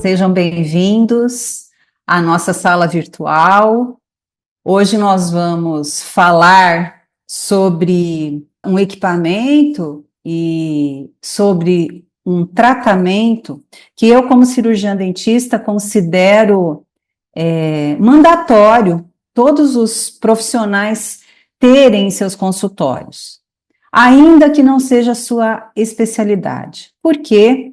Sejam bem-vindos à nossa sala virtual. Hoje nós vamos falar sobre um equipamento e sobre um tratamento que eu, como cirurgiã dentista, considero mandatório todos os profissionais terem em seus consultórios, ainda que não seja a sua especialidade. Por quê?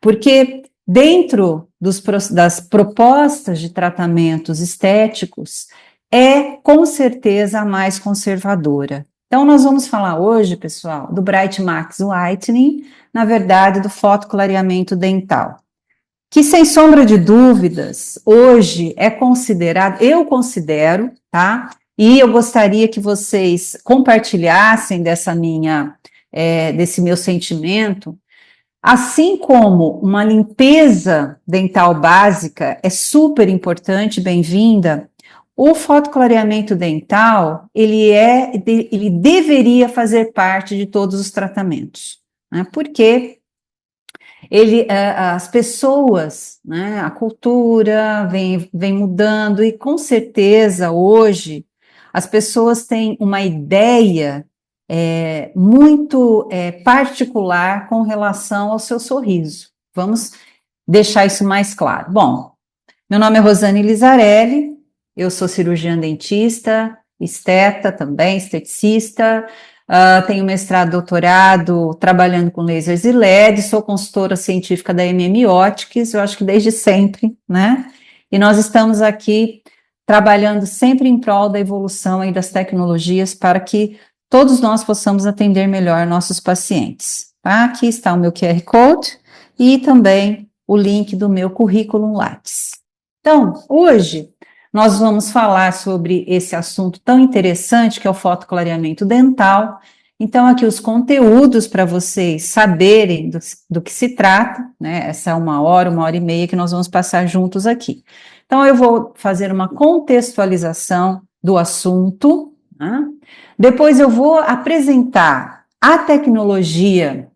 Porque dentro das propostas de tratamentos estéticos, é com certeza a mais conservadora. Então, nós vamos falar hoje, pessoal, do Bright Max Whitening, na verdade, do fotoclareamento dental, que, sem sombra de dúvidas, hoje é considerado, eu considero, tá? E eu gostaria que vocês compartilhassem desse meu sentimento. Assim como uma limpeza dental básica é super importante, bem-vinda, o fotoclareamento dental, ele deveria fazer parte de todos os tratamentos, né? Porque as pessoas, né, a cultura vem mudando e com certeza hoje as pessoas têm uma ideia muito particular com relação ao seu sorriso. Vamos deixar isso mais claro. Bom, meu nome é Rosane Lizarelli, eu sou cirurgiã dentista, esteta também, esteticista, tenho mestrado, doutorado, trabalhando com lasers e LED, sou consultora científica da Optics, eu acho que desde sempre, né? E nós estamos aqui trabalhando sempre em prol da evolução aí das tecnologias para que todos nós possamos atender melhor nossos pacientes. Tá? Aqui está o meu QR Code e também o link do meu currículo Lattes. Então, hoje nós vamos falar sobre esse assunto tão interessante que é o fotoclareamento dental. Então, aqui os conteúdos para vocês saberem do que se trata, né? Essa é uma hora e meia que nós vamos passar juntos aqui. Então, eu vou fazer uma contextualização do assunto, né? Depois eu vou apresentar a tecnologia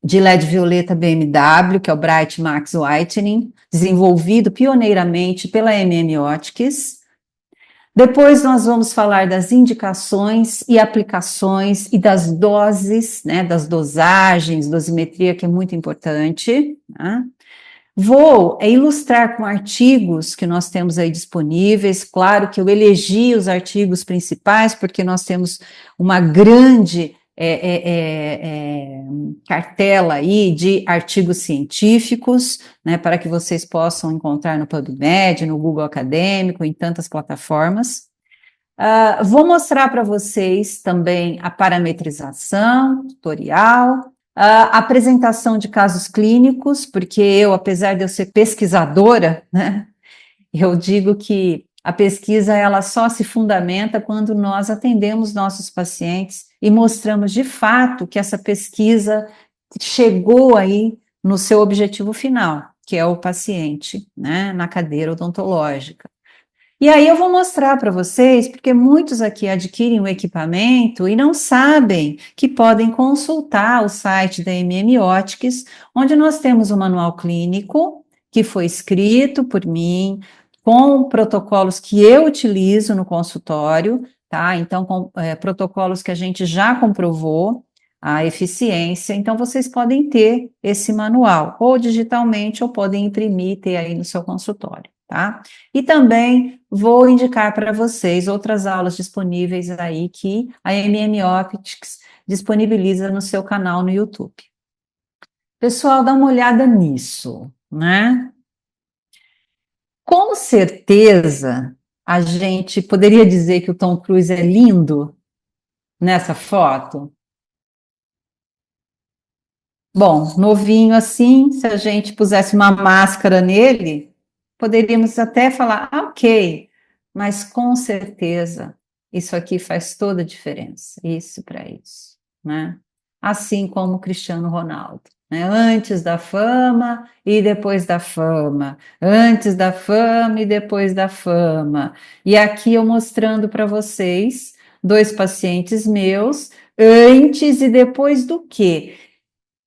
de LED violeta BMW, que é o Bright Max Whitening, desenvolvido pioneiramente pela Optics. Depois nós vamos falar das indicações e aplicações e das doses, né, das dosagens, dosimetria, que é muito importante, né? Vou ilustrar com artigos que nós temos aí disponíveis. Claro que eu elegi os artigos principais, porque nós temos uma grande cartela aí de artigos científicos, né, para que vocês possam encontrar no PubMed, no Google Acadêmico, em tantas plataformas. Vou mostrar para vocês também a parametrização, tutorial, a apresentação de casos clínicos, porque eu, apesar de eu ser pesquisadora, né, eu digo que a pesquisa ela só se fundamenta quando nós atendemos nossos pacientes e mostramos de fato que essa pesquisa chegou aí no seu objetivo final, que é o paciente, né, na cadeira odontológica. E aí eu vou mostrar para vocês, porque muitos aqui adquirem o equipamento e não sabem que podem consultar o site da Optics, onde nós temos um manual clínico que foi escrito por mim, com protocolos que eu utilizo no consultório, tá? Então, com protocolos que a gente já comprovou a eficiência, então vocês podem ter esse manual, ou digitalmente, ou podem imprimir e ter aí no seu consultório, tá? E também vou indicar para vocês outras aulas disponíveis aí que a Optics disponibiliza no seu canal no YouTube. Pessoal, dá uma olhada nisso, né? Com certeza, a gente poderia dizer que o Tom Cruise é lindo nessa foto. Bom, novinho assim, se a gente pusesse uma máscara nele, poderíamos até falar, ok, mas com certeza isso aqui faz toda a diferença, isso para isso, né? Assim como o Cristiano Ronaldo, né? Antes da fama e depois da fama, antes da fama e depois da fama. E aqui eu mostrando para vocês dois pacientes meus, antes e depois do quê?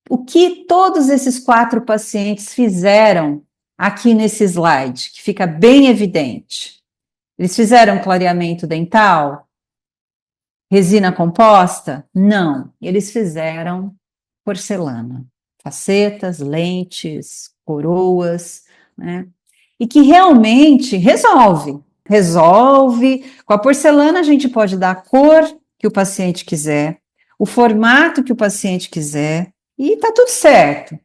O que todos esses 4 pacientes fizeram aqui nesse slide, que fica bem evidente? Eles fizeram clareamento dental? Resina composta? Não, eles fizeram porcelana, facetas, lentes, coroas, né? E que realmente resolve. Com a porcelana a gente pode dar a cor que o paciente quiser, o formato que o paciente quiser, e tá tudo certo.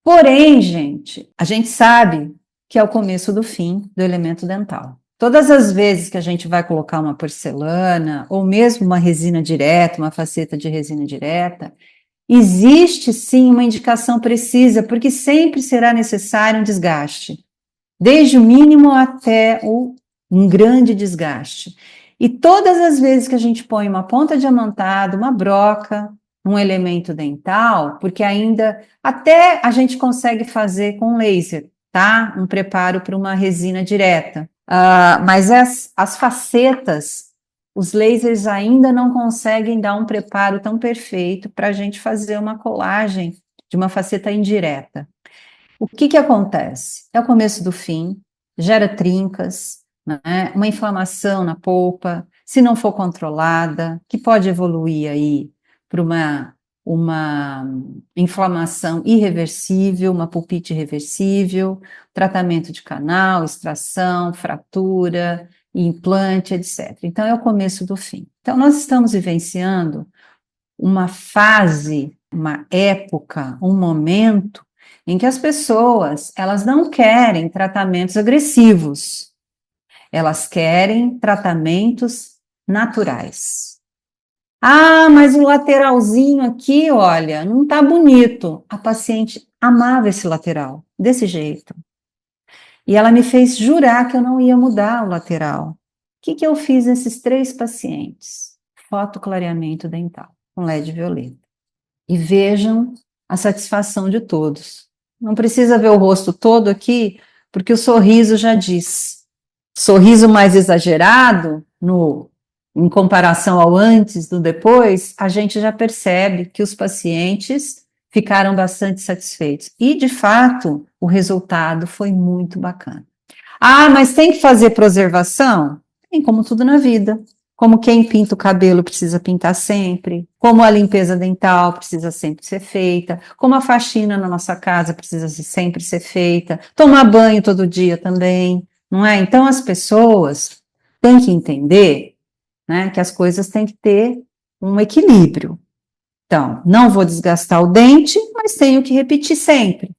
Porém, gente, a gente sabe que é o começo do fim do elemento dental. Todas as vezes que a gente vai colocar uma porcelana, ou mesmo uma resina direta, uma faceta de resina direta, existe sim uma indicação precisa, porque sempre será necessário um desgaste, desde o mínimo até um grande desgaste. E todas as vezes que a gente põe uma ponta diamantada, uma broca, um elemento dental, porque ainda até a gente consegue fazer com laser, tá? Um preparo para uma resina direta. Mas as facetas, os lasers ainda não conseguem dar um preparo tão perfeito para a gente fazer uma colagem de uma faceta indireta. O que acontece? É o começo do fim, gera trincas, né? Uma inflamação na polpa, se não for controlada, que pode evoluir aí para uma inflamação irreversível, uma pulpite irreversível, tratamento de canal, extração, fratura, implante, etc. Então, é o começo do fim. Então, nós estamos vivenciando uma fase, uma época, um momento em que as pessoas, elas não querem tratamentos agressivos, elas querem tratamentos naturais. Ah, mas o lateralzinho aqui, olha, não tá bonito. A paciente amava esse lateral, desse jeito. E ela me fez jurar que eu não ia mudar o lateral. O que eu fiz nesses 3 pacientes? Fotoclareamento dental com LED violeta. E vejam a satisfação de todos. Não precisa ver o rosto todo aqui, porque o sorriso já diz. Sorriso mais exagerado, em comparação ao antes, do depois, a gente já percebe que os pacientes ficaram bastante satisfeitos. E, de fato, o resultado foi muito bacana. Ah, mas tem que fazer preservação? Tem, como tudo na vida. Como quem pinta o cabelo precisa pintar sempre, como a limpeza dental precisa sempre ser feita, como a faxina na nossa casa precisa sempre ser feita, tomar banho todo dia também, não é? Então as pessoas têm que entender, né, que as coisas têm que ter um equilíbrio. Então, não vou desgastar o dente, mas tenho que repetir sempre.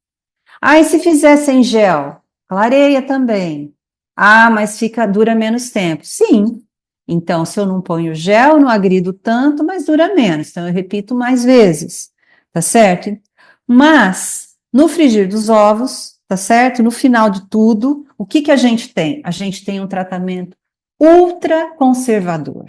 Ah, e se fizer sem gel? Clareia também. Ah, mas dura menos tempo. Sim. Então, se eu não ponho gel, não agrido tanto, mas dura menos. Então, eu repito mais vezes. Tá certo? Mas, no frigir dos ovos, tá certo? No final de tudo, o que a gente tem? A gente tem um tratamento ultra conservador,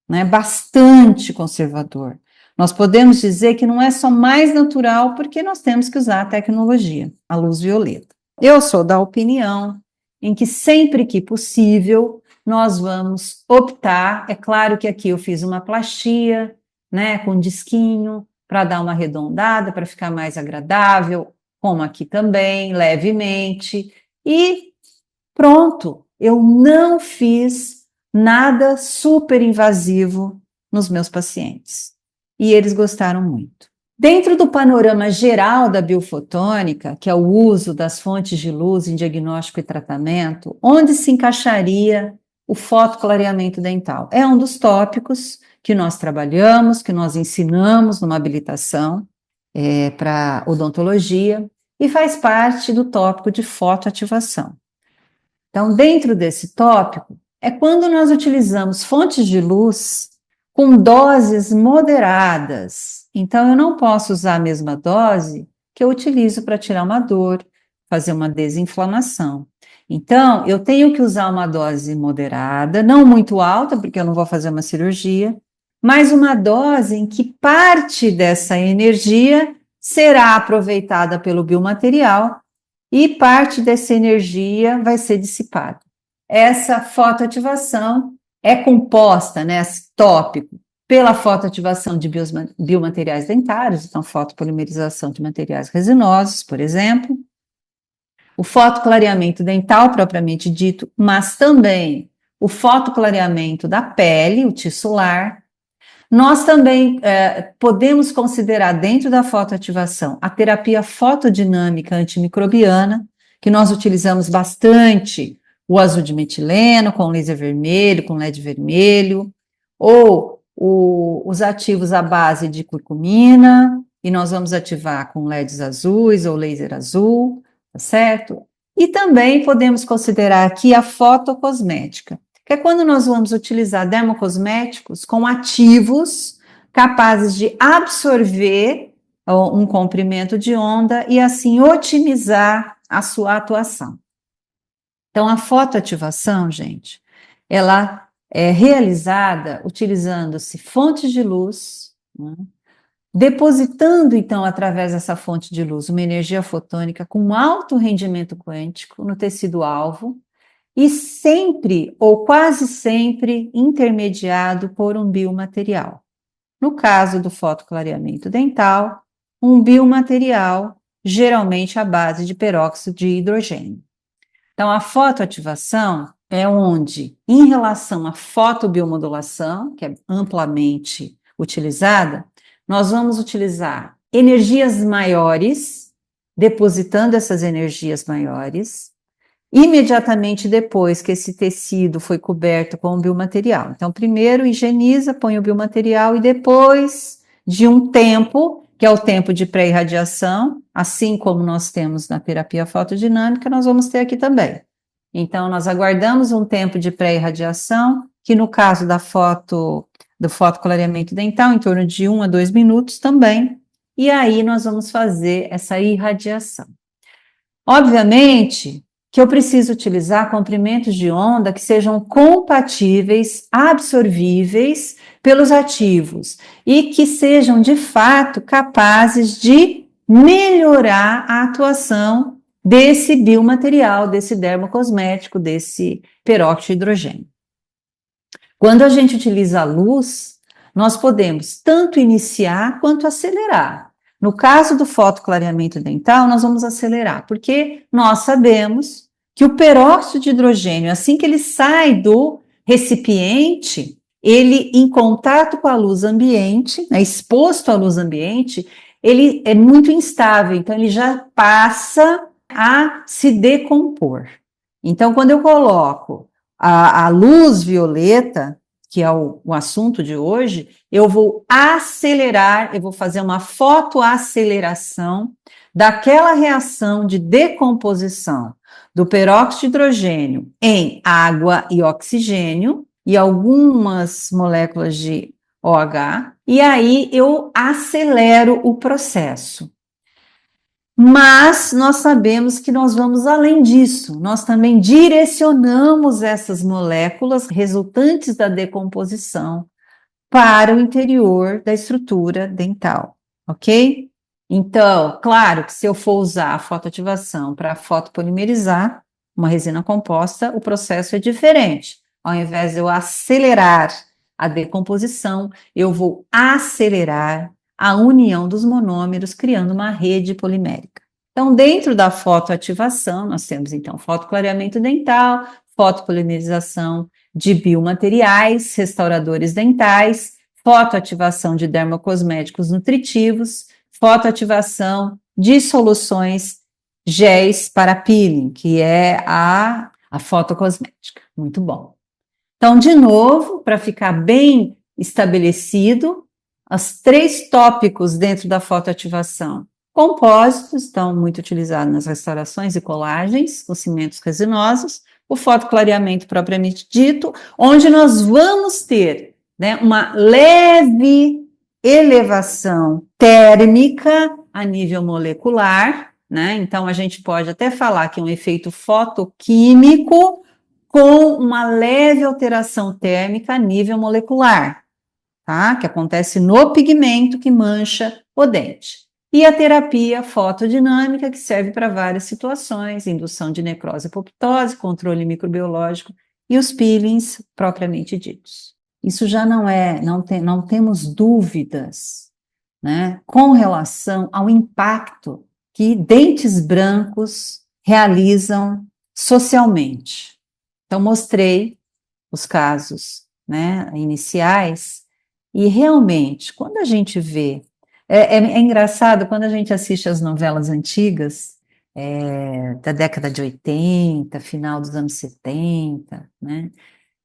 né? Bastante conservador. Nós podemos dizer que não é só mais natural, porque nós temos que usar a tecnologia, a luz violeta. Eu sou da opinião em que sempre que possível nós vamos optar. É claro que aqui eu fiz uma plastia, né, com disquinho, para dar uma arredondada, para ficar mais agradável, como aqui também, levemente, e pronto. Eu não fiz nada super invasivo nos meus pacientes. E eles gostaram muito. Dentro do panorama geral da biofotônica, que é o uso das fontes de luz em diagnóstico e tratamento, onde se encaixaria o fotoclareamento dental? É um dos tópicos que nós trabalhamos, que nós ensinamos numa habilitação para odontologia, e faz parte do tópico de fotoativação. Então, dentro desse tópico, é quando nós utilizamos fontes de luz com doses moderadas. Então, eu não posso usar a mesma dose que eu utilizo para tirar uma dor, fazer uma desinflamação. Então, eu tenho que usar uma dose moderada, não muito alta, porque eu não vou fazer uma cirurgia, mas uma dose em que parte dessa energia será aproveitada pelo biomaterial e parte dessa energia vai ser dissipada. Essa fotoativação é composta, né, esse tópico, pela fotoativação de biomateriais dentários, então fotopolimerização de materiais resinosos, por exemplo, o fotoclareamento dental propriamente dito, mas também o fotoclareamento da pele, o tissular. Nós também podemos considerar dentro da fotoativação a terapia fotodinâmica antimicrobiana, que nós utilizamos bastante o azul de metileno com laser vermelho, com LED vermelho, ou os ativos à base de curcumina, e nós vamos ativar com LEDs azuis ou laser azul, tá certo? E também podemos considerar aqui a fotocosmética, que é quando nós vamos utilizar dermocosméticos com ativos capazes de absorver um comprimento de onda e assim otimizar a sua atuação. Então, a fotoativação, gente, ela é realizada utilizando-se fontes de luz, né? Depositando, então, através dessa fonte de luz, uma energia fotônica com alto rendimento quântico no tecido-alvo, e sempre, ou quase sempre, intermediado por um biomaterial. No caso do fotoclareamento dental, um biomaterial, geralmente à base de peróxido de hidrogênio. Então, a fotoativação é onde, em relação à fotobiomodulação, que é amplamente utilizada, nós vamos utilizar energias maiores, depositando essas energias maiores, imediatamente depois que esse tecido foi coberto com o biomaterial. Então, primeiro higieniza, põe o biomaterial e depois de um tempo, que é o tempo de pré-irradiação, assim como nós temos na terapia fotodinâmica, nós vamos ter aqui também. Então, nós aguardamos um tempo de pré-irradiação, que no caso do fotoclareamento dental, em torno de 1 a 2 minutos também, e aí nós vamos fazer essa irradiação. Obviamente que eu preciso utilizar comprimentos de onda que sejam compatíveis, absorvíveis pelos ativos e que sejam, de fato, capazes de melhorar a atuação desse biomaterial, desse dermocosmético, desse peróxido de hidrogênio. Quando a gente utiliza a luz, nós podemos tanto iniciar quanto acelerar. No caso do fotoclareamento dental, nós vamos acelerar, porque nós sabemos que o peróxido de hidrogênio, assim que ele sai do recipiente, ele, em contato com a luz ambiente, né, exposto à luz ambiente, ele é muito instável, então ele já passa a se decompor. Então, quando eu coloco a luz violeta, que é o assunto de hoje, eu vou acelerar, eu vou fazer uma fotoaceleração daquela reação de decomposição do peróxido de hidrogênio em água e oxigênio e algumas moléculas de OH, e aí eu acelero o processo. Mas nós sabemos que nós vamos além disso, nós também direcionamos essas moléculas resultantes da decomposição para o interior da estrutura dental, ok? Então, claro que se eu for usar a fotoativação para fotopolimerizar uma resina composta, o processo é diferente. Ao invés de eu acelerar a decomposição, eu vou acelerar a união dos monômeros, criando uma rede polimérica. Então, dentro da fotoativação, nós temos, então, fotoclareamento dental, fotopolimerização de biomateriais, restauradores dentais, fotoativação de dermocosméticos nutritivos, fotoativação de soluções géis para peeling, que é a fotocosmética. Muito bom. Então, de novo, para ficar bem estabelecido, os 3 tópicos dentro da fotoativação. Compósitos estão muito utilizados nas restaurações e colagens, com cimentos resinosos, o fotoclareamento propriamente dito, onde nós vamos ter, né, uma leve elevação térmica a nível molecular, né? Então a gente pode até falar que é um efeito fotoquímico com uma leve alteração térmica a nível molecular, tá? Que acontece no pigmento que mancha o dente. E a terapia fotodinâmica, que serve para várias situações, indução de necrose e apoptose, controle microbiológico e os peelings propriamente ditos. Isso já não temos dúvidas, né, com relação ao impacto que dentes brancos realizam socialmente. Então, mostrei os casos, né, iniciais, e realmente, quando a gente vê, é engraçado, quando a gente assiste as novelas antigas, da década de 80, final dos anos 70, né,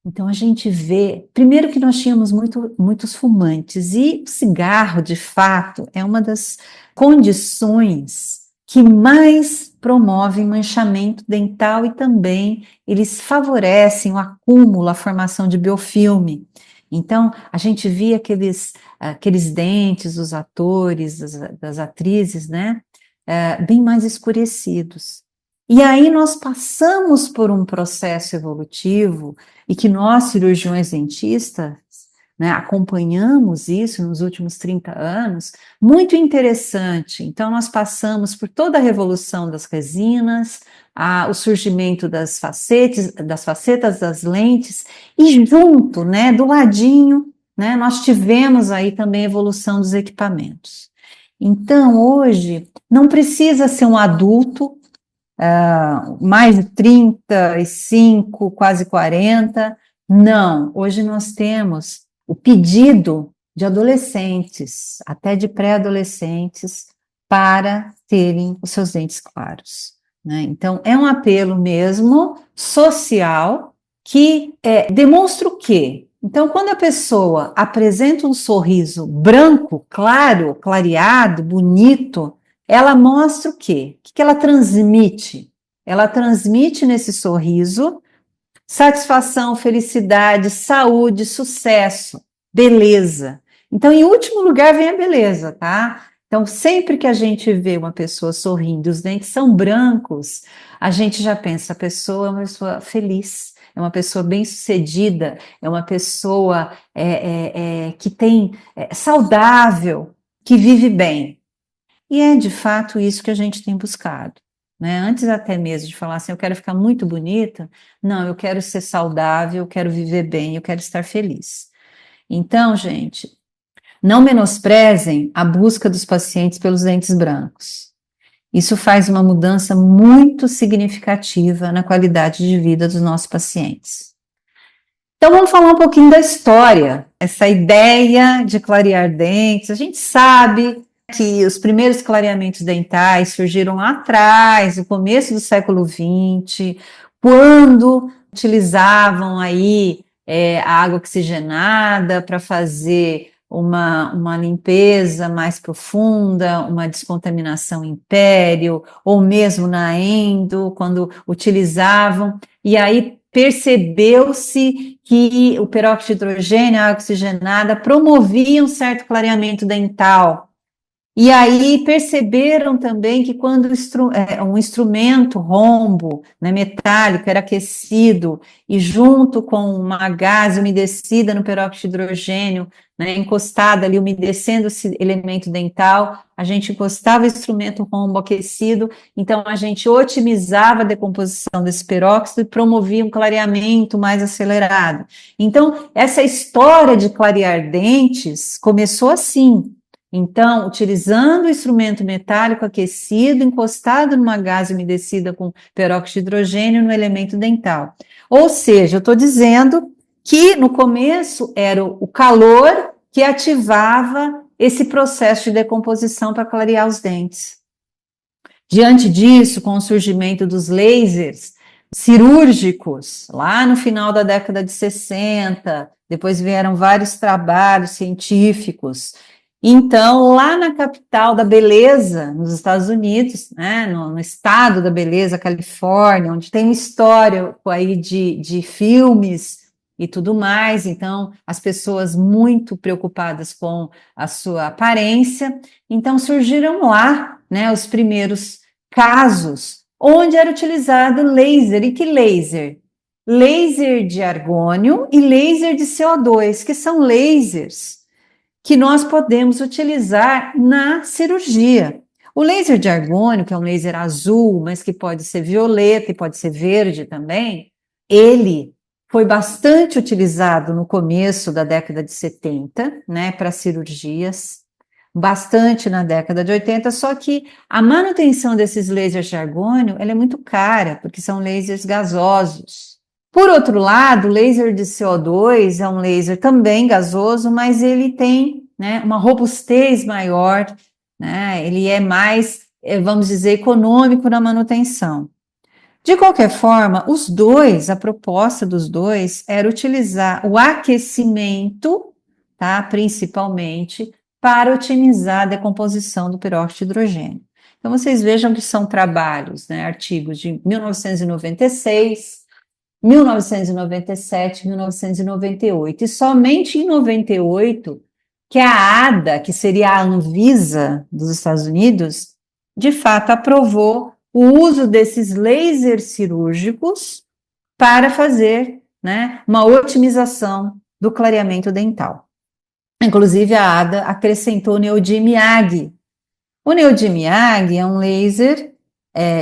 então a gente vê, primeiro que nós tínhamos muitos fumantes, e o cigarro, de fato, é uma das condições que mais promovem manchamento dental e também eles favorecem o acúmulo, a formação de biofilme. Então, a gente via aqueles dentes dos atores, das atrizes, né, bem mais escurecidos. E aí nós passamos por um processo evolutivo e que nós, cirurgiões dentistas, né, acompanhamos isso nos últimos 30 anos, muito interessante. Então, nós passamos por toda a revolução das resinas, o surgimento das facetas das lentes, e junto, né, do ladinho, né, nós tivemos aí também a evolução dos equipamentos. Então, hoje, não precisa ser um adulto, mais de 35, quase 40. Não, hoje nós temos o pedido de adolescentes, até de pré-adolescentes, para terem os seus dentes claros, né? Então, é um apelo mesmo social que demonstra o quê? Então, quando a pessoa apresenta um sorriso branco, claro, clareado, bonito, ela mostra o quê? O que ela transmite? Ela transmite nesse sorriso satisfação, felicidade, saúde, sucesso, beleza. Então, em último lugar, vem a beleza, tá? Então, sempre que a gente vê uma pessoa sorrindo, os dentes são brancos, a gente já pensa, a pessoa é uma pessoa feliz, é uma pessoa bem-sucedida, é uma pessoa que tem saudável, que vive bem. E é de fato isso que a gente tem buscado, né? Antes até mesmo de falar assim, eu quero ficar muito bonita, não, eu quero ser saudável, eu quero viver bem, eu quero estar feliz. Então, gente, não menosprezem a busca dos pacientes pelos dentes brancos. Isso faz uma mudança muito significativa na qualidade de vida dos nossos pacientes. Então, vamos falar um pouquinho da história, essa ideia de clarear dentes. A gente sabe que os primeiros clareamentos dentais surgiram lá atrás, no começo do século XX, quando utilizavam aí a água oxigenada para fazer uma limpeza mais profunda, uma descontaminação em pério, ou mesmo na endo, quando utilizavam, e aí percebeu-se que o peróxido de hidrogênio, a água oxigenada, promovia um certo clareamento dental. E aí perceberam também que quando um instrumento rombo, né, metálico, era aquecido e junto com uma gás umedecida no peróxido de hidrogênio, né, encostada ali, umedecendo esse elemento dental, a gente encostava o instrumento rombo aquecido, então a gente otimizava a decomposição desse peróxido e promovia um clareamento mais acelerado. Então, essa história de clarear dentes começou assim. Então, utilizando o instrumento metálico aquecido, encostado numa gás umedecida com peróxido de hidrogênio no elemento dental. Ou seja, eu estou dizendo que no começo era o calor que ativava esse processo de decomposição para clarear os dentes. Diante disso, com o surgimento dos lasers cirúrgicos, lá no final da década de 60, depois vieram vários trabalhos científicos. Então, lá na capital da beleza, nos Estados Unidos, né, no estado da beleza, Califórnia, onde tem uma história aí de filmes e tudo mais, então as pessoas muito preocupadas com a sua aparência, então surgiram lá, né, os primeiros casos onde era utilizado laser. E que laser? Laser de argônio e laser de CO2, que são lasers que nós podemos utilizar na cirurgia. O laser de argônio, que é um laser azul, mas que pode ser violeta e pode ser verde também, ele foi bastante utilizado no começo da década de 70, né, para cirurgias. bastante na década de 80, só que a manutenção desses lasers de argônio, ela é muito cara, porque são lasers gasosos. Por outro lado, o laser de CO2 é um laser também gasoso, mas ele tem, né, uma robustez maior, né, ele é mais, vamos dizer, econômico na manutenção. De qualquer forma, os dois, a proposta dos dois era utilizar o aquecimento, tá, principalmente, para otimizar a decomposição do peróxido de hidrogênio. Então, vocês vejam que são trabalhos, né, artigos de 1996, 1997, 1998, e somente em 98 que a ADA, que seria a Anvisa dos Estados Unidos, de fato aprovou o uso desses lasers cirúrgicos para fazer, né, uma otimização do clareamento dental. Inclusive, a ADA acrescentou o Neodym-AG. O Neodym-AG é um laser,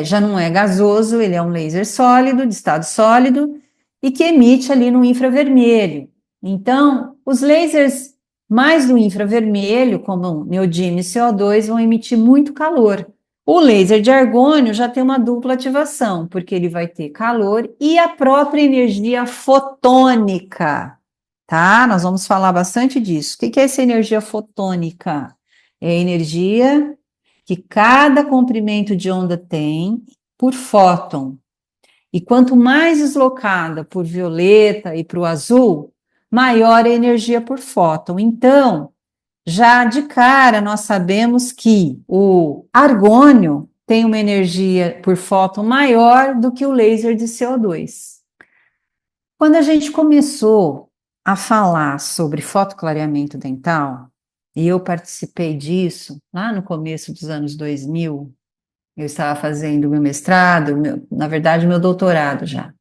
já não é gasoso, ele é um laser sólido, de estado sólido, e que emite ali no infravermelho. Então, os lasers mais do infravermelho, como o neodímio e CO2, vão emitir muito calor. O laser de argônio já tem uma dupla ativação, porque ele vai ter calor e a própria energia fotônica, tá? Nós vamos falar bastante disso. O que é essa energia fotônica? É a energia que cada comprimento de onda tem por fóton. E quanto mais deslocada por violeta e para o azul, maior a energia por fóton. Então, já de cara, nós sabemos que o argônio tem uma energia por fóton maior do que o laser de CO2. Quando a gente começou a falar sobre fotoclareamento dental, e eu participei disso lá no começo dos anos 2000, eu estava fazendo meu mestrado, na verdade, meu doutorado já.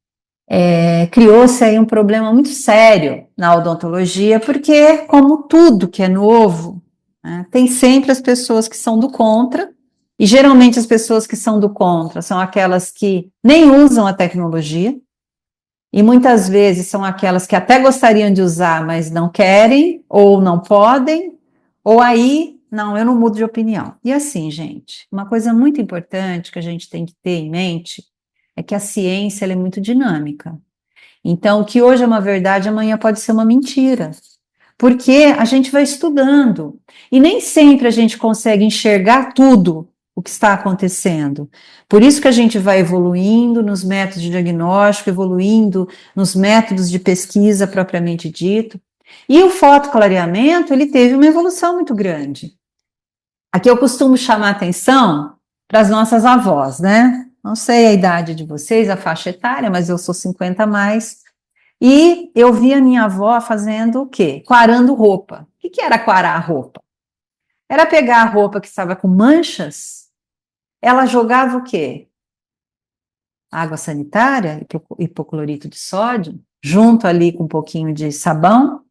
Criou-se aí um problema muito sério na odontologia, porque, como tudo que é novo, né, tem sempre as pessoas que são do contra, e geralmente as pessoas que são do contra são aquelas que nem usam a tecnologia, e muitas vezes são aquelas que até gostariam de usar, mas não querem, ou não podem, ou aí, não, eu não mudo de opinião. E assim, gente, uma coisa muito importante que a gente tem que ter em mente é que a ciência ela é muito dinâmica. Então, o que hoje é uma verdade, amanhã pode ser uma mentira. Porque a gente vai estudando. E nem sempre a gente consegue enxergar tudo o que está acontecendo. Por isso que a gente vai evoluindo nos métodos de diagnóstico, evoluindo nos métodos de pesquisa propriamente dito. E o fotoclareamento, ele teve uma evolução muito grande. Aqui eu costumo chamar atenção para as nossas avós, né? Não sei a idade de vocês, a faixa etária, mas eu sou 50 a mais. E eu vi a minha avó fazendo o quê? Quarando roupa. O que era quarar a roupa? Era pegar a roupa que estava com manchas, ela jogava o quê? Água sanitária, hipoclorito de sódio, junto ali com um pouquinho de sabão,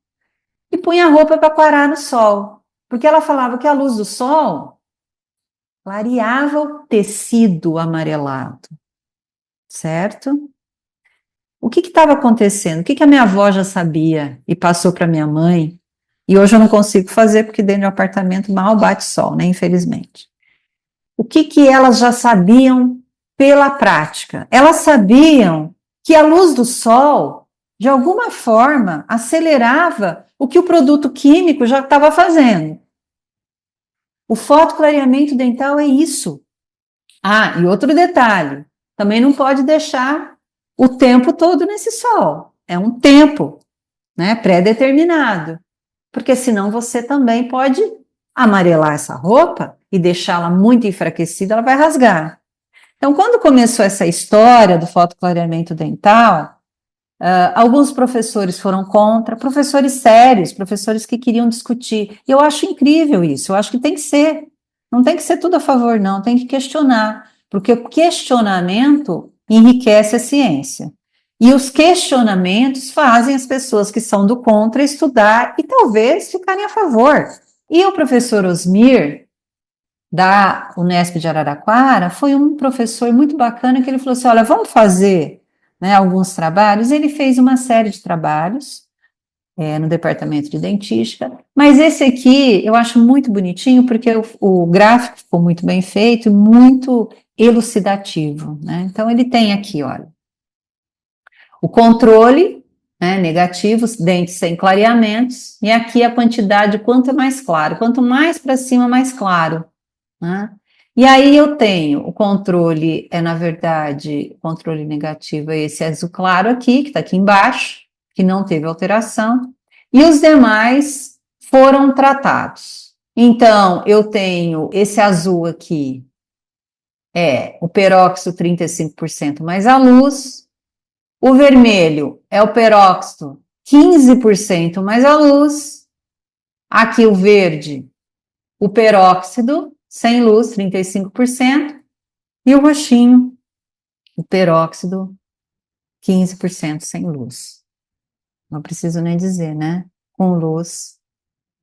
e punha a roupa para quarar no sol. Porque ela falava que a luz do sol clareava o tecido amarelado, certo? O que estava acontecendo? O que a minha avó já sabia e passou para minha mãe? E hoje eu não consigo fazer porque dentro do apartamento mal bate sol, né? Infelizmente. O que elas já sabiam pela prática? Elas sabiam que a luz do sol, de alguma forma, acelerava o que o produto químico já estava fazendo. O fotoclareamento dental é isso. Ah, e outro detalhe, também não pode deixar o tempo todo nesse sol. É um tempo, né, pré-determinado. Porque senão você também pode amarelar essa roupa e deixá-la muito enfraquecida, ela vai rasgar. Então, quando começou essa história do fotoclareamento dental, alguns professores foram contra, professores sérios, professores que queriam discutir. E eu acho incrível isso, eu acho que tem que ser. Não tem que ser tudo a favor, não, tem que questionar, porque o questionamento enriquece a ciência. E os questionamentos fazem as pessoas que são do contra estudar e talvez ficarem a favor. E o professor Osmir, da Unesp de Araraquara, foi um professor muito bacana que ele falou assim, olha, vamos fazer, né, alguns trabalhos. Ele fez uma série de trabalhos no departamento de dentística, Mas esse aqui eu acho muito bonitinho, porque o gráfico ficou muito bem feito, muito elucidativo, né? Então, ele tem aqui, olha, o controle, né, negativos, dentes sem clareamentos, e aqui a quantidade, quanto é mais claro, quanto mais para cima, mais claro, né? E aí eu tenho o controle, na verdade, controle negativo é esse azul claro aqui, que está aqui embaixo, que não teve alteração, e os demais foram tratados. Então, eu tenho esse azul aqui, o peróxido 35% mais a luz, o vermelho é o peróxido 15% mais a luz, aqui o verde, o peróxido sem luz, 35%, e o roxinho, o peróxido, 15% sem luz. Não preciso nem dizer, né? Com luz.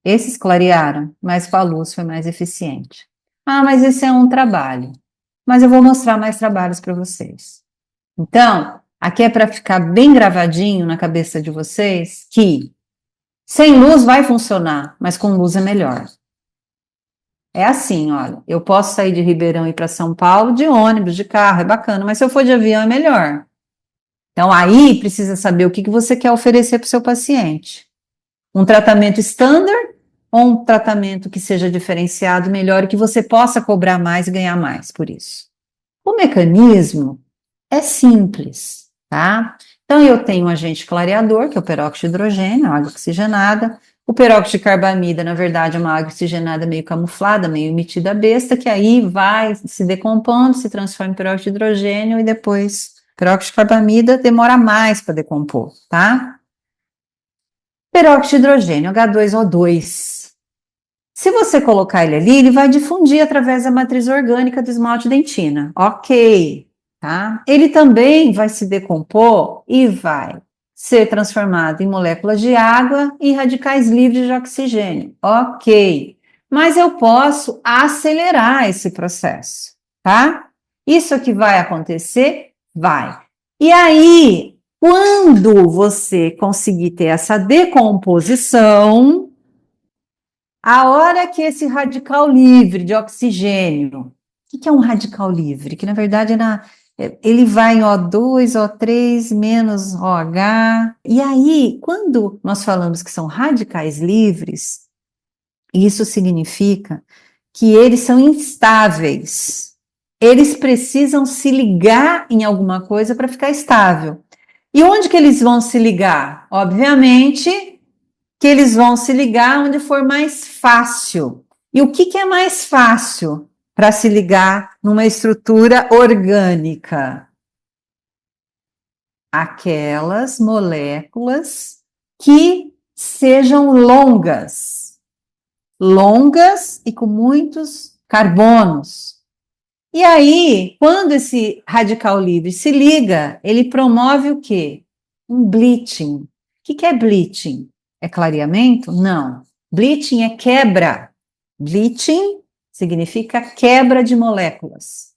Esses clarearam, mas com a luz foi mais eficiente. Ah, mas esse é um trabalho. Mas eu vou mostrar mais trabalhos para vocês. Então, aqui é para ficar bem gravadinho na cabeça de vocês que sem luz vai funcionar, mas com luz é melhor. É assim, olha, eu posso sair de Ribeirão e ir para São Paulo de ônibus, de carro, é bacana, mas se eu for de avião é melhor. Então, aí precisa saber o que você quer oferecer para o seu paciente. Um tratamento standard ou um tratamento que seja diferenciado, melhor, e que você possa cobrar mais e ganhar mais por isso. O mecanismo é simples, tá? Então, eu tenho um agente clareador, que é o peróxido de hidrogênio, água oxigenada. O peróxido de carbamida, na verdade, é uma água oxigenada meio camuflada, meio metida besta, que aí vai se decompondo, se transforma em peróxido de hidrogênio e depois peróxido de carbamida demora mais para decompor, tá? Peróxido de hidrogênio, H2O2. Se você colocar ele ali, ele vai difundir através da matriz orgânica do esmalte dentina. Ok, tá? Ele também vai se decompor e vai ser transformado em moléculas de água e radicais livres de oxigênio. Ok. Mas eu posso acelerar esse processo, tá? Isso que vai acontecer? Vai. E aí, quando você conseguir ter essa decomposição, a hora que esse radical livre de oxigênio, o que é um radical livre? Que na verdade ele vai em O2, O3 menos OH. E aí, quando nós falamos que são radicais livres, isso significa que eles são instáveis. Eles precisam se ligar em alguma coisa para ficar estável. E onde que eles vão se ligar? Obviamente que eles vão se ligar onde for mais fácil. E o que é mais fácil para se ligar numa estrutura orgânica? Aquelas moléculas que sejam longas e com muitos carbonos. E aí, quando esse radical livre se liga, ele promove o quê? Um bleaching. O que é bleaching? É clareamento? Não. Bleaching é quebra. Bleaching significa quebra de moléculas.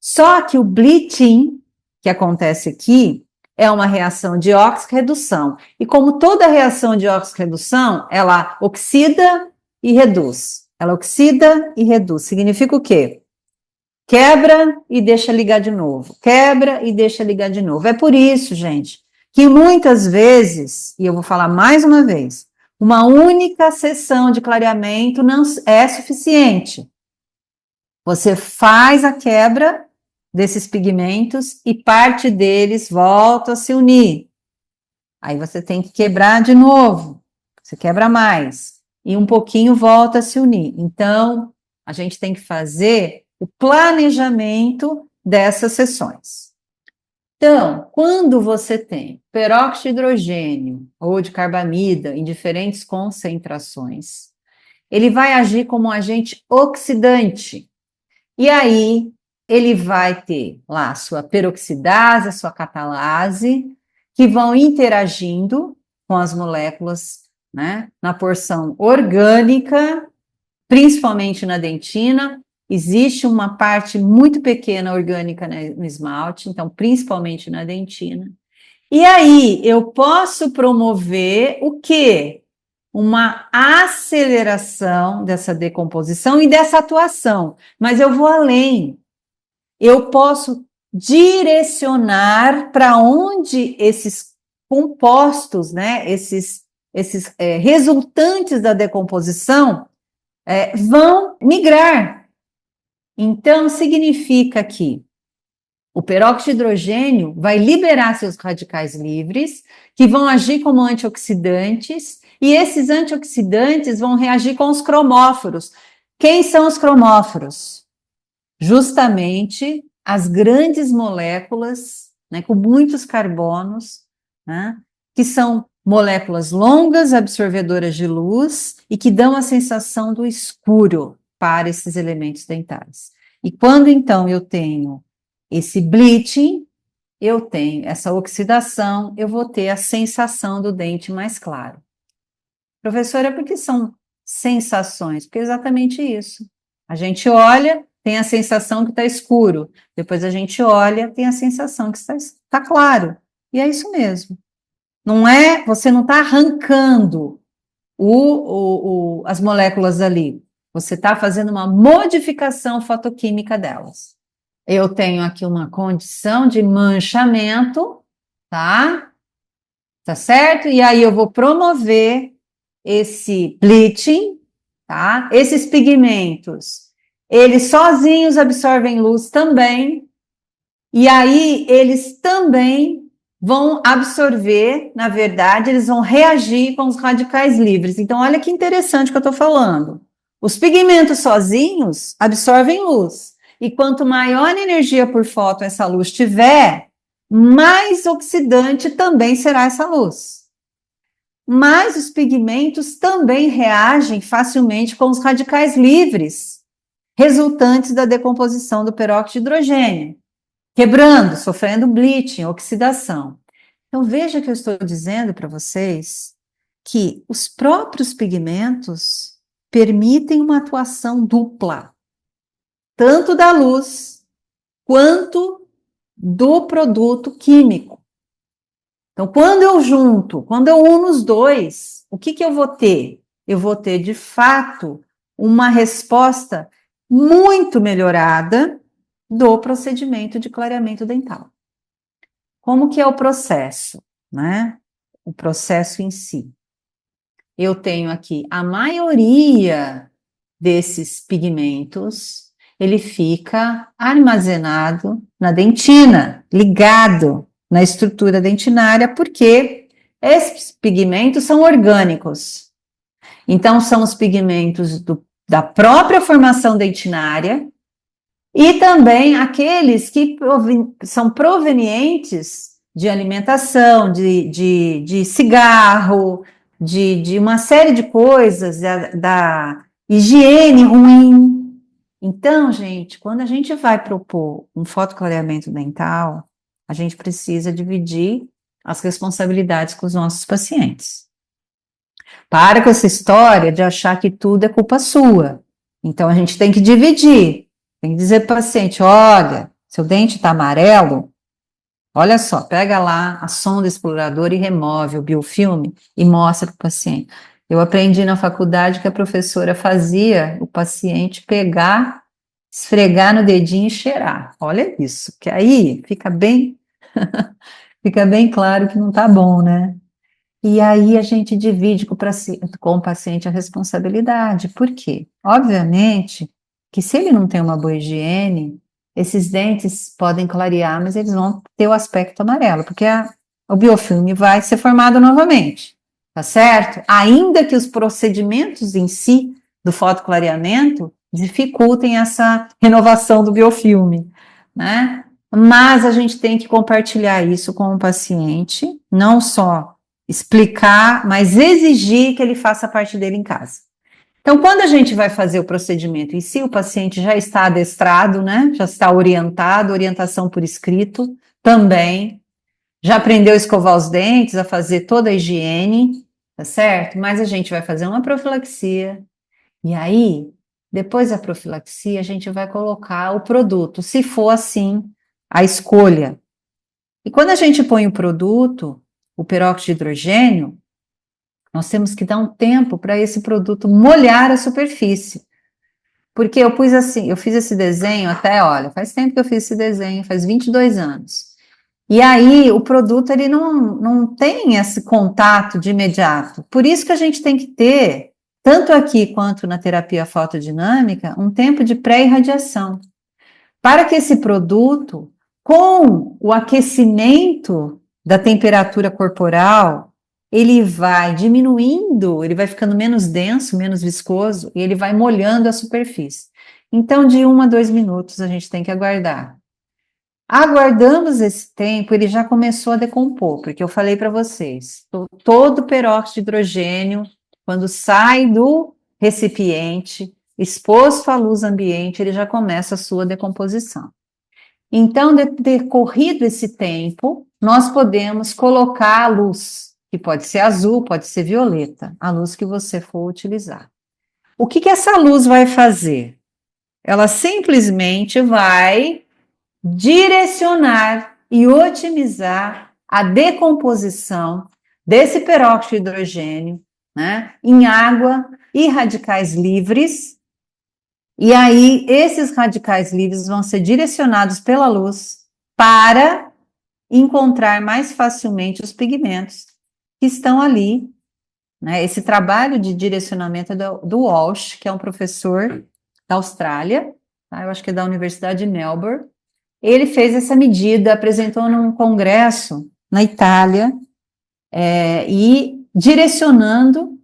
Só que o bleaching, que acontece aqui, é uma reação de oxirredução. E como toda reação de oxirredução, ela oxida e reduz. Ela oxida e reduz. Significa o quê? Quebra e deixa ligar de novo. Quebra e deixa ligar de novo. É por isso, gente, que muitas vezes, e eu vou falar mais uma vez, uma única sessão de clareamento não é suficiente. Você faz a quebra desses pigmentos e parte deles volta a se unir. Aí você tem que quebrar de novo. Você quebra mais. E um pouquinho volta a se unir. Então, a gente tem que fazer o planejamento dessas sessões. Então, quando você tem peróxido de hidrogênio ou de carbamida em diferentes concentrações, ele vai agir como um agente oxidante. E aí, ele vai ter lá a sua peroxidase, a sua catalase, que vão interagindo com as moléculas, né, na porção orgânica, principalmente na dentina. Existe uma parte muito pequena orgânica no esmalte, então principalmente na dentina. E aí eu posso promover o quê? uma aceleração dessa decomposição e dessa atuação, mas eu vou além. Eu posso direcionar para onde esses compostos, né, esses resultantes da decomposição vão migrar. Então, significa que o peróxido de hidrogênio vai liberar seus radicais livres, que vão agir como antioxidantes, e esses antioxidantes vão reagir com os cromóforos. Quem são os cromóforos? Justamente as grandes moléculas, né, com muitos carbonos, né, que são moléculas longas, absorvedoras de luz, e que dão a sensação do escuro para esses elementos dentários. E quando, então, eu tenho esse bleaching, eu tenho essa oxidação, eu vou ter a sensação do dente mais claro. Professora, por que são sensações? Porque é exatamente isso. A gente olha, tem a sensação que está escuro. Depois a gente olha, tem a sensação que está claro. E é isso mesmo. Não é, você não está arrancando as moléculas ali. Você está fazendo uma modificação fotoquímica delas. Eu tenho aqui uma condição de manchamento, tá? Tá certo? E aí eu vou promover esse bleaching, tá? Esses pigmentos, eles sozinhos absorvem luz também, e aí eles também vão absorver, na verdade, eles vão reagir com os radicais livres. Então, olha que interessante que eu estou falando. Os pigmentos sozinhos absorvem luz, e quanto maior a energia por fóton essa luz tiver, mais oxidante também será essa luz. Mas os pigmentos também reagem facilmente com os radicais livres, resultantes da decomposição do peróxido de hidrogênio, quebrando, sofrendo bleaching, oxidação. Então, veja que eu estou dizendo para vocês que os próprios pigmentos permitem uma atuação dupla, tanto da luz quanto do produto químico. Então, quando eu uno os dois, o que eu vou ter? Eu vou ter, de fato, uma resposta muito melhorada do procedimento de clareamento dental. Como que é o processo, né? O processo em si. Eu tenho aqui a maioria desses pigmentos, ele fica armazenado na dentina, ligado na estrutura dentinária, porque esses pigmentos são orgânicos. Então, são os pigmentos da própria formação dentinária e também aqueles que são provenientes de alimentação, de cigarro, de uma série de coisas, da higiene ruim. Então, gente, quando a gente vai propor um fotoclareamento dental, a gente precisa dividir as responsabilidades com os nossos pacientes. Para com essa história de achar que tudo é culpa sua. Então, a gente tem que dividir. Tem que dizer para o paciente, olha, seu dente está amarelo, olha só, pega lá a sonda exploradora e remove o biofilme e mostra para o paciente. Eu aprendi na faculdade que a professora fazia o paciente pegar, esfregar no dedinho e cheirar. Olha isso, que aí fica bem, fica bem claro que não está bom, né? E aí a gente divide com o paciente a responsabilidade. Por quê? Obviamente que se ele não tem uma boa higiene, esses dentes podem clarear, mas eles vão ter o aspecto amarelo, porque o biofilme vai ser formado novamente, tá certo? Ainda que os procedimentos em si do fotoclareamento dificultem essa renovação do biofilme, né? Mas a gente tem que compartilhar isso com o paciente, não só explicar, mas exigir que ele faça parte dele em casa. Então, quando a gente vai fazer o procedimento em si, o paciente já está adestrado, né? Já está orientado, orientação por escrito também. Já aprendeu a escovar os dentes, a fazer toda a higiene, tá certo? Mas a gente vai fazer uma profilaxia. E aí, depois da profilaxia, a gente vai colocar o produto, se for assim, a escolha. E quando a gente põe o produto, o peróxido de hidrogênio, Nós temos que dar um tempo para esse produto molhar a superfície. Porque eu pus assim, eu fiz esse desenho até, olha, faz tempo que eu fiz esse desenho, faz 22 anos. E aí o produto ele não tem esse contato de imediato. Por isso que a gente tem que ter, tanto aqui quanto na terapia fotodinâmica, um tempo de pré-irradiação. Para que esse produto, com o aquecimento da temperatura corporal, ele vai diminuindo, ele vai ficando menos denso, menos viscoso, e ele vai molhando a superfície. Então, de 1 a 2 minutos a gente tem que aguardar. Aguardamos esse tempo, ele já começou a decompor, porque eu falei para vocês, todo peróxido de hidrogênio, quando sai do recipiente, exposto à luz ambiente, ele já começa a sua decomposição. Então, decorrido esse tempo, nós podemos colocar a luz, que pode ser azul, pode ser violeta, a luz que você for utilizar. O que essa luz vai fazer? Ela simplesmente vai direcionar e otimizar a decomposição desse peróxido de hidrogênio, né, em água e radicais livres. E aí, esses radicais livres vão ser direcionados pela luz para encontrar mais facilmente os pigmentos que estão ali, né? Esse trabalho de direcionamento é do Walsh, que é um professor da Austrália, tá? Eu acho que é da Universidade de Melbourne. Ele fez essa medida, apresentou num congresso na Itália, e direcionando,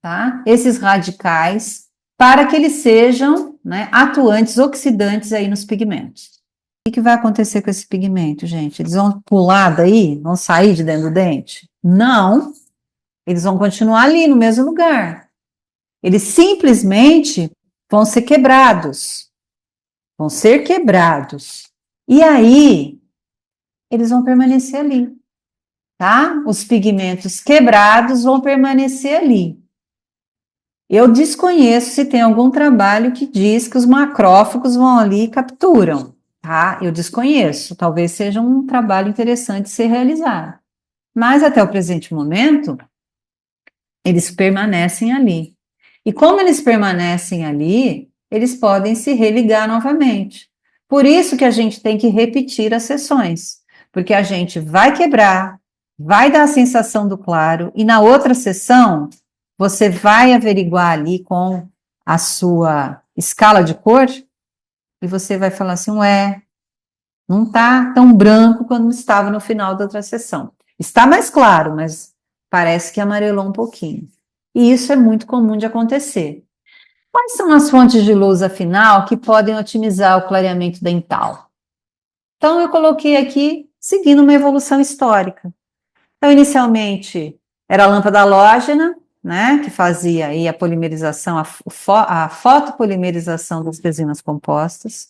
tá, esses radicais para que eles sejam, né, atuantes, oxidantes aí nos pigmentos. O que vai acontecer com esse pigmento, gente? Eles vão pular daí? Vão sair de dentro do dente? Não, eles vão continuar ali no mesmo lugar. Eles simplesmente vão ser quebrados. Vão ser quebrados. E aí, eles vão permanecer ali, tá? Os pigmentos quebrados vão permanecer ali. Eu desconheço se tem algum trabalho que diz que os macrófagos vão ali e capturam, tá? Eu desconheço, talvez seja um trabalho interessante ser realizado. Mas até o presente momento, eles permanecem ali. E como eles permanecem ali, eles podem se religar novamente. Por isso que a gente tem que repetir as sessões, porque a gente vai quebrar, vai dar a sensação do claro, e na outra sessão, você vai averiguar ali com a sua escala de cor, e você vai falar assim, ué, não está tão branco quando estava no final da outra sessão. Está mais claro, mas parece que amarelou um pouquinho. E isso é muito comum de acontecer. Quais são as fontes de luz, afinal, que podem otimizar o clareamento dental? Então, eu coloquei aqui, seguindo uma evolução histórica. Então, inicialmente, era a lâmpada halógena, né, que fazia aí a polimerização, a fotopolimerização das resinas compostas.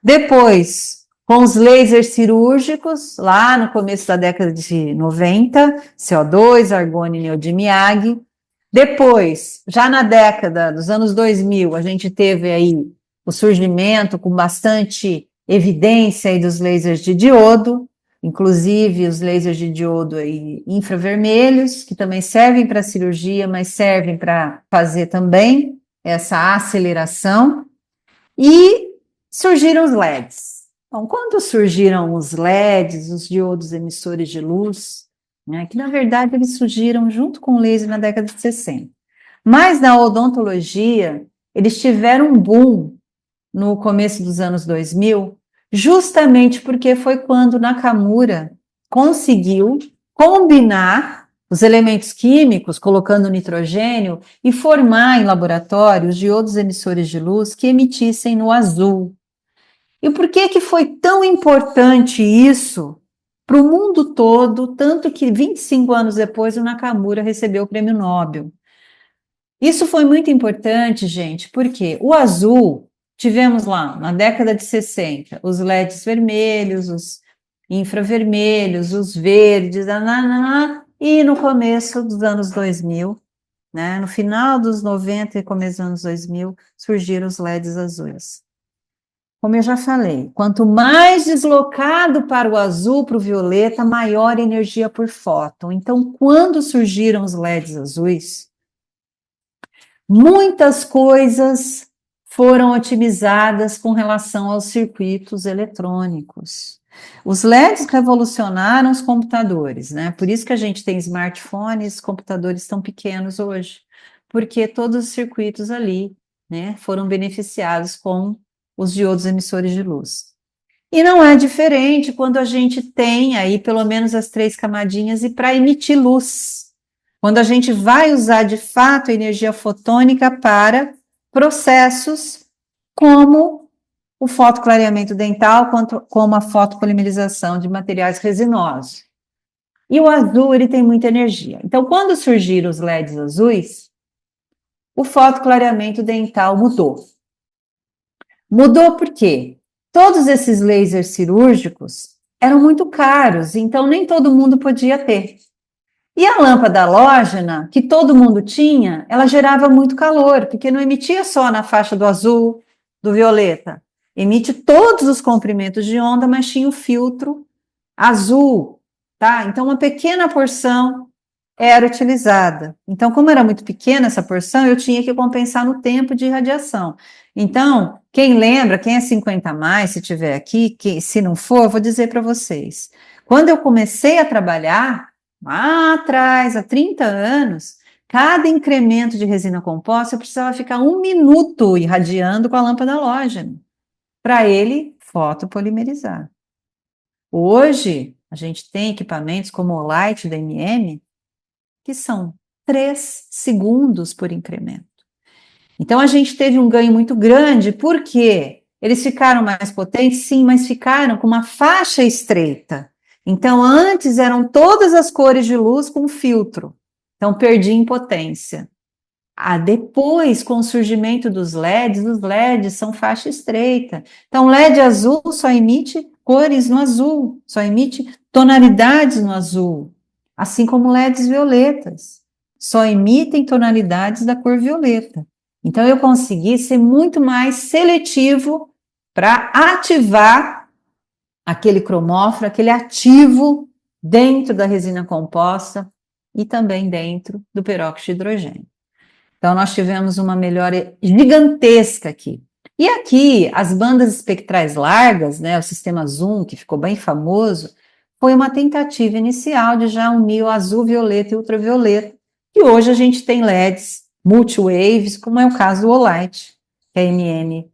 Depois, com os lasers cirúrgicos, lá no começo da década de 90, CO2, argônio e neodymium. Depois, já na década dos anos 2000, a gente teve aí o surgimento com bastante evidência aí dos lasers de diodo, inclusive os lasers de diodo aí infravermelhos, que também servem para cirurgia, mas servem para fazer também essa aceleração. E surgiram os LEDs. Então, quando surgiram os LEDs, os diodos emissores de luz, né, que na verdade eles surgiram junto com o laser na década de 60. Mas na odontologia, eles tiveram um boom no começo dos anos 2000, justamente porque foi quando Nakamura conseguiu combinar os elementos químicos, colocando nitrogênio, e formar em laboratório os diodos emissores de luz que emitissem no azul. E por que foi tão importante isso para o mundo todo, tanto que 25 anos depois o Nakamura recebeu o prêmio Nobel? Isso foi muito importante, gente, porque o azul, tivemos lá, na década de 60, os LEDs vermelhos, os infravermelhos, os verdes, e no começo dos anos 2000, né, no final dos 90 e começo dos anos 2000, surgiram os LEDs azuis. Como eu já falei, quanto mais deslocado para o azul, para o violeta, maior energia por fóton. Então, quando surgiram os LEDs azuis, muitas coisas foram otimizadas com relação aos circuitos eletrônicos. Os LEDs revolucionaram os computadores, né? Por isso que a gente tem smartphones, computadores tão pequenos hoje, porque todos os circuitos ali, né, foram beneficiados com os diodos emissores de luz. E não é diferente quando a gente tem aí pelo menos as 3 camadinhas e para emitir luz. Quando a gente vai usar de fato a energia fotônica para processos como o fotoclareamento dental, como a fotopolimerização de materiais resinosos. E o azul, ele tem muita energia. Então, quando surgiram os LEDs azuis, o fotoclareamento dental mudou. Mudou por quê? Todos esses lasers cirúrgicos eram muito caros, então nem todo mundo podia ter. E a lâmpada halógena, que todo mundo tinha, ela gerava muito calor, porque não emitia só na faixa do azul, do violeta. Emite todos os comprimentos de onda, mas tinha o filtro azul, tá? Então, uma pequena porção era utilizada. Então, como era muito pequena essa porção, eu tinha que compensar no tempo de irradiação. Então, quem lembra, quem é 50 a mais, se tiver aqui, se não for, eu vou dizer para vocês. Quando eu comecei a trabalhar, lá atrás, há 30 anos, cada incremento de resina composta eu precisava ficar 1 minuto irradiando com a lâmpada halógena, para ele fotopolimerizar. Hoje, a gente tem equipamentos como o Light da MM, que são 3 segundos por incremento. Então, a gente teve um ganho muito grande, porque eles ficaram mais potentes, sim, mas ficaram com uma faixa estreita. Então, antes eram todas as cores de luz com filtro. Então, perdi em potência. Depois, com o surgimento dos LEDs, os LEDs são faixa estreita. Então, LED azul só emite cores no azul, só emite tonalidades no azul, assim como LEDs violetas, só emitem tonalidades da cor violeta. Então, eu consegui ser muito mais seletivo para ativar aquele cromóforo, aquele ativo dentro da resina composta e também dentro do peróxido de hidrogênio. Então, nós tivemos uma melhora gigantesca aqui. E aqui, as bandas espectrais largas, né, o sistema Zoom, que ficou bem famoso, foi uma tentativa inicial de já unir o azul, violeta e ultravioleta. E hoje a gente tem LEDs multi-waves, como é o caso do Olight, que a MM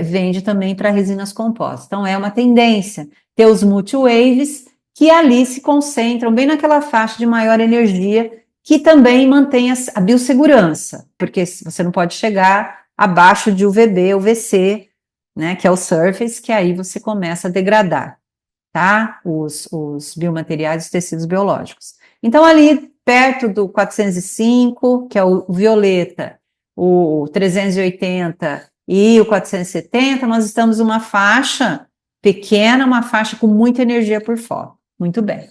vende também para resinas compostas. Então, é uma tendência ter os multi-waves que ali se concentram bem naquela faixa de maior energia, que também mantém a biossegurança, porque você não pode chegar abaixo de UVB, UVC, né, que é o surface, que aí você começa a degradar, tá? Os biomateriais, os tecidos biológicos. Então, ali perto do 405, que é o violeta, o 380 e o 470, nós estamos numa faixa pequena, uma faixa com muita energia por fora. Muito bem.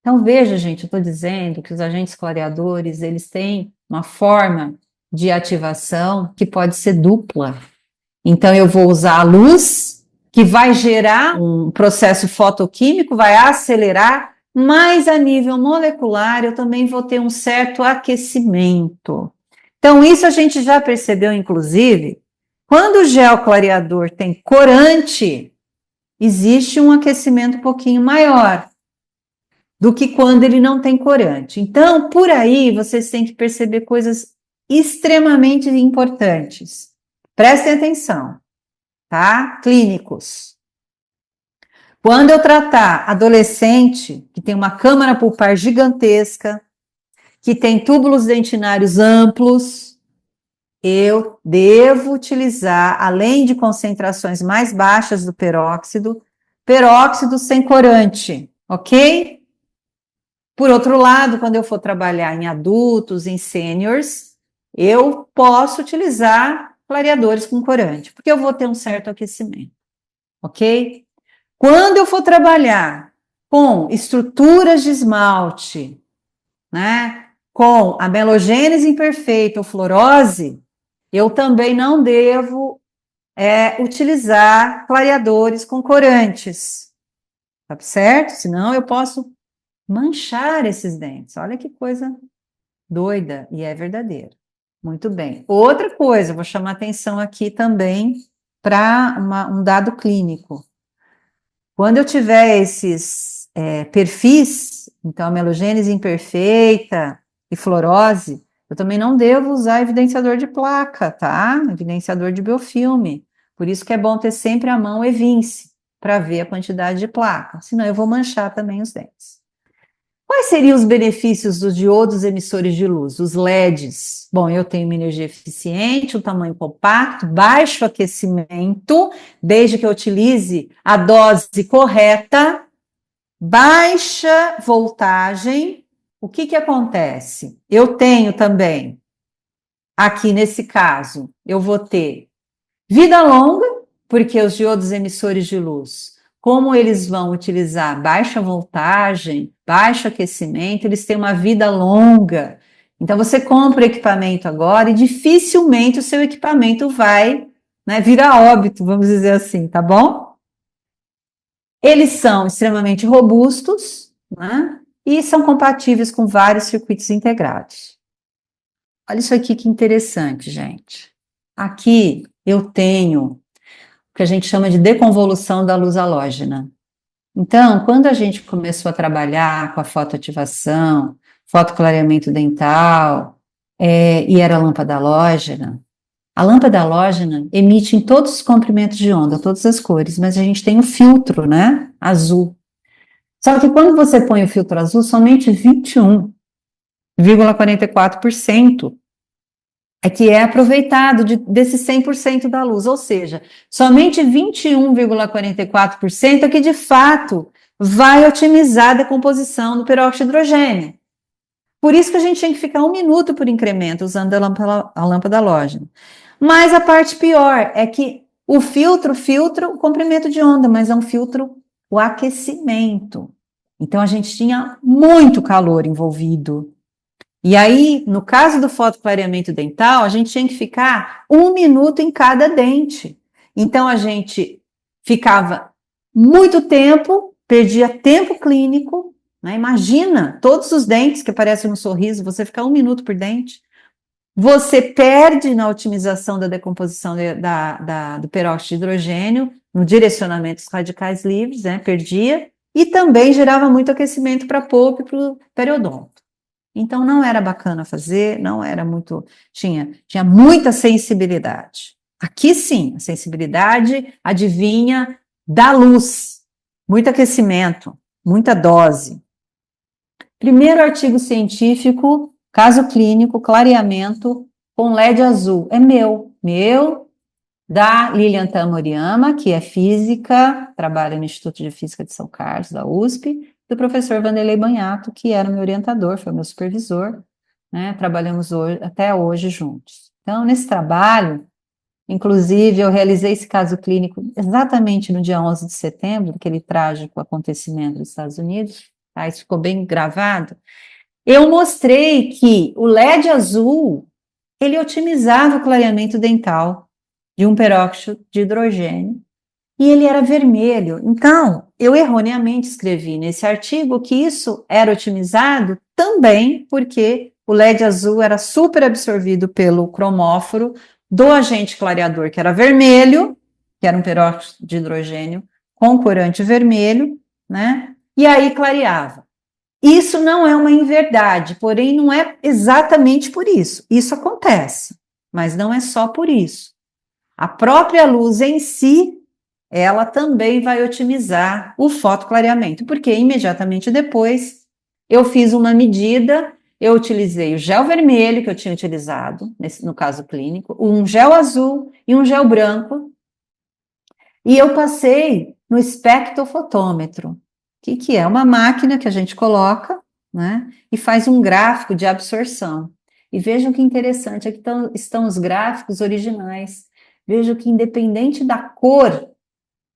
Então, veja, gente, eu estou dizendo que os agentes clareadores, eles têm uma forma de ativação que pode ser dupla. Então, eu vou usar a luz, que vai gerar um processo fotoquímico, vai acelerar, mas a nível molecular eu também vou ter um certo aquecimento. Então, isso a gente já percebeu, inclusive, quando o gel clareador tem corante, existe um aquecimento um pouquinho maior do que quando ele não tem corante. Então, por aí, vocês têm que perceber coisas extremamente importantes. Prestem atenção, tá? Clínicos. Quando eu tratar adolescente que tem uma câmara pulpar gigantesca, que tem túbulos dentinários amplos, eu devo utilizar, além de concentrações mais baixas do peróxido, peróxido sem corante, ok? Por outro lado, quando eu for trabalhar em adultos, em seniors, eu posso utilizar clareadores com corante, porque eu vou ter um certo aquecimento, ok? Quando eu for trabalhar com estruturas de esmalte, né, com amelogênese imperfeita ou fluorose, eu também não devo é utilizar clareadores com corantes, tá certo? Senão eu posso manchar esses dentes. Olha que coisa doida, e é verdadeiro. Muito bem. Outra coisa, vou chamar atenção aqui também para um dado clínico. Quando eu tiver esses perfis, então a melogênese imperfeita e fluorose, eu também não devo usar evidenciador de placa, tá? Evidenciador de biofilme. Por isso que é bom ter sempre à mão Evince, para ver a quantidade de placa, senão eu vou manchar também os dentes. Quais seriam os benefícios dos diodos emissores de luz, os LEDs? Bom, eu tenho uma energia eficiente, um tamanho compacto, baixo aquecimento, desde que eu utilize a dose correta, baixa voltagem. O que que acontece? Eu tenho também, aqui nesse caso, eu vou ter vida longa, porque os diodos emissores de luz, como eles vão utilizar baixa voltagem, baixo aquecimento, eles têm uma vida longa. Então, você compra o equipamento agora e dificilmente o seu equipamento vai, né, virar óbito, vamos dizer assim, tá bom? Eles são extremamente robustos, né, e são compatíveis com vários circuitos integrados. Olha isso aqui que interessante, gente. Aqui eu tenho que a gente chama de deconvolução da luz halógena. Então, quando a gente começou a trabalhar com a fotoativação, fotoclareamento dental, e era a lâmpada halógena emite em todos os comprimentos de onda, todas as cores, mas a gente tem o filtro, né, azul. Só que quando você põe o filtro azul, somente 21,44% é que é aproveitado desse 100% da luz, ou seja, somente 21,44% é que de fato vai otimizar a decomposição do peróxido de hidrogênio. Por isso que a gente tem que ficar 1 minuto por incremento usando a lâmpada halógena. Mas a parte pior é que o filtro filtra o comprimento de onda, mas é um filtro o aquecimento. Então a gente tinha muito calor envolvido. E aí, no caso do fotoclareamento dental, a gente tinha que ficar 1 minuto em cada dente. Então, a gente ficava muito tempo, perdia tempo clínico, né? Imagina, todos os dentes que aparecem no sorriso, você ficar 1 minuto por dente. Você perde na otimização da decomposição do peróxido de hidrogênio, no direcionamento dos radicais livres, né? Perdia. E também gerava muito aquecimento para a polpa e para o periodonto. Então não era bacana fazer, não era muito, tinha muita sensibilidade. Aqui sim, a sensibilidade adivinha da luz, muito aquecimento, muita dose. Primeiro artigo científico, caso clínico, clareamento com LED azul. É meu, da Lilian Tamoriyama, que é física, trabalha no Instituto de Física de São Carlos, da USP, do professor Vanderlei Banhato, que era meu orientador, foi meu supervisor, né? Trabalhamos hoje, até hoje juntos. Então, nesse trabalho, inclusive, eu realizei esse caso clínico exatamente no dia 11 de setembro, aquele trágico acontecimento dos Estados Unidos, tá? Isso ficou bem gravado. Eu mostrei que o LED azul, ele otimizava o clareamento dental de um peróxido de hidrogênio, e ele era vermelho. Então, eu erroneamente escrevi nesse artigo que isso era otimizado também porque o LED azul era super absorvido pelo cromóforo do agente clareador, que era vermelho, que era um peróxido de hidrogênio com corante vermelho, né? E aí clareava. Isso não é uma inverdade, porém não é exatamente por isso. Isso acontece, mas não é só por isso. A própria luz em si, ela também vai otimizar o fotoclareamento, porque imediatamente depois eu fiz uma medida, eu utilizei o gel vermelho que eu tinha utilizado, no caso clínico, um gel azul e um gel branco, e eu passei no espectrofotômetro, que é uma máquina que a gente coloca, né, e faz um gráfico de absorção. E vejam que interessante, aqui estão os gráficos originais. Vejam que independente da cor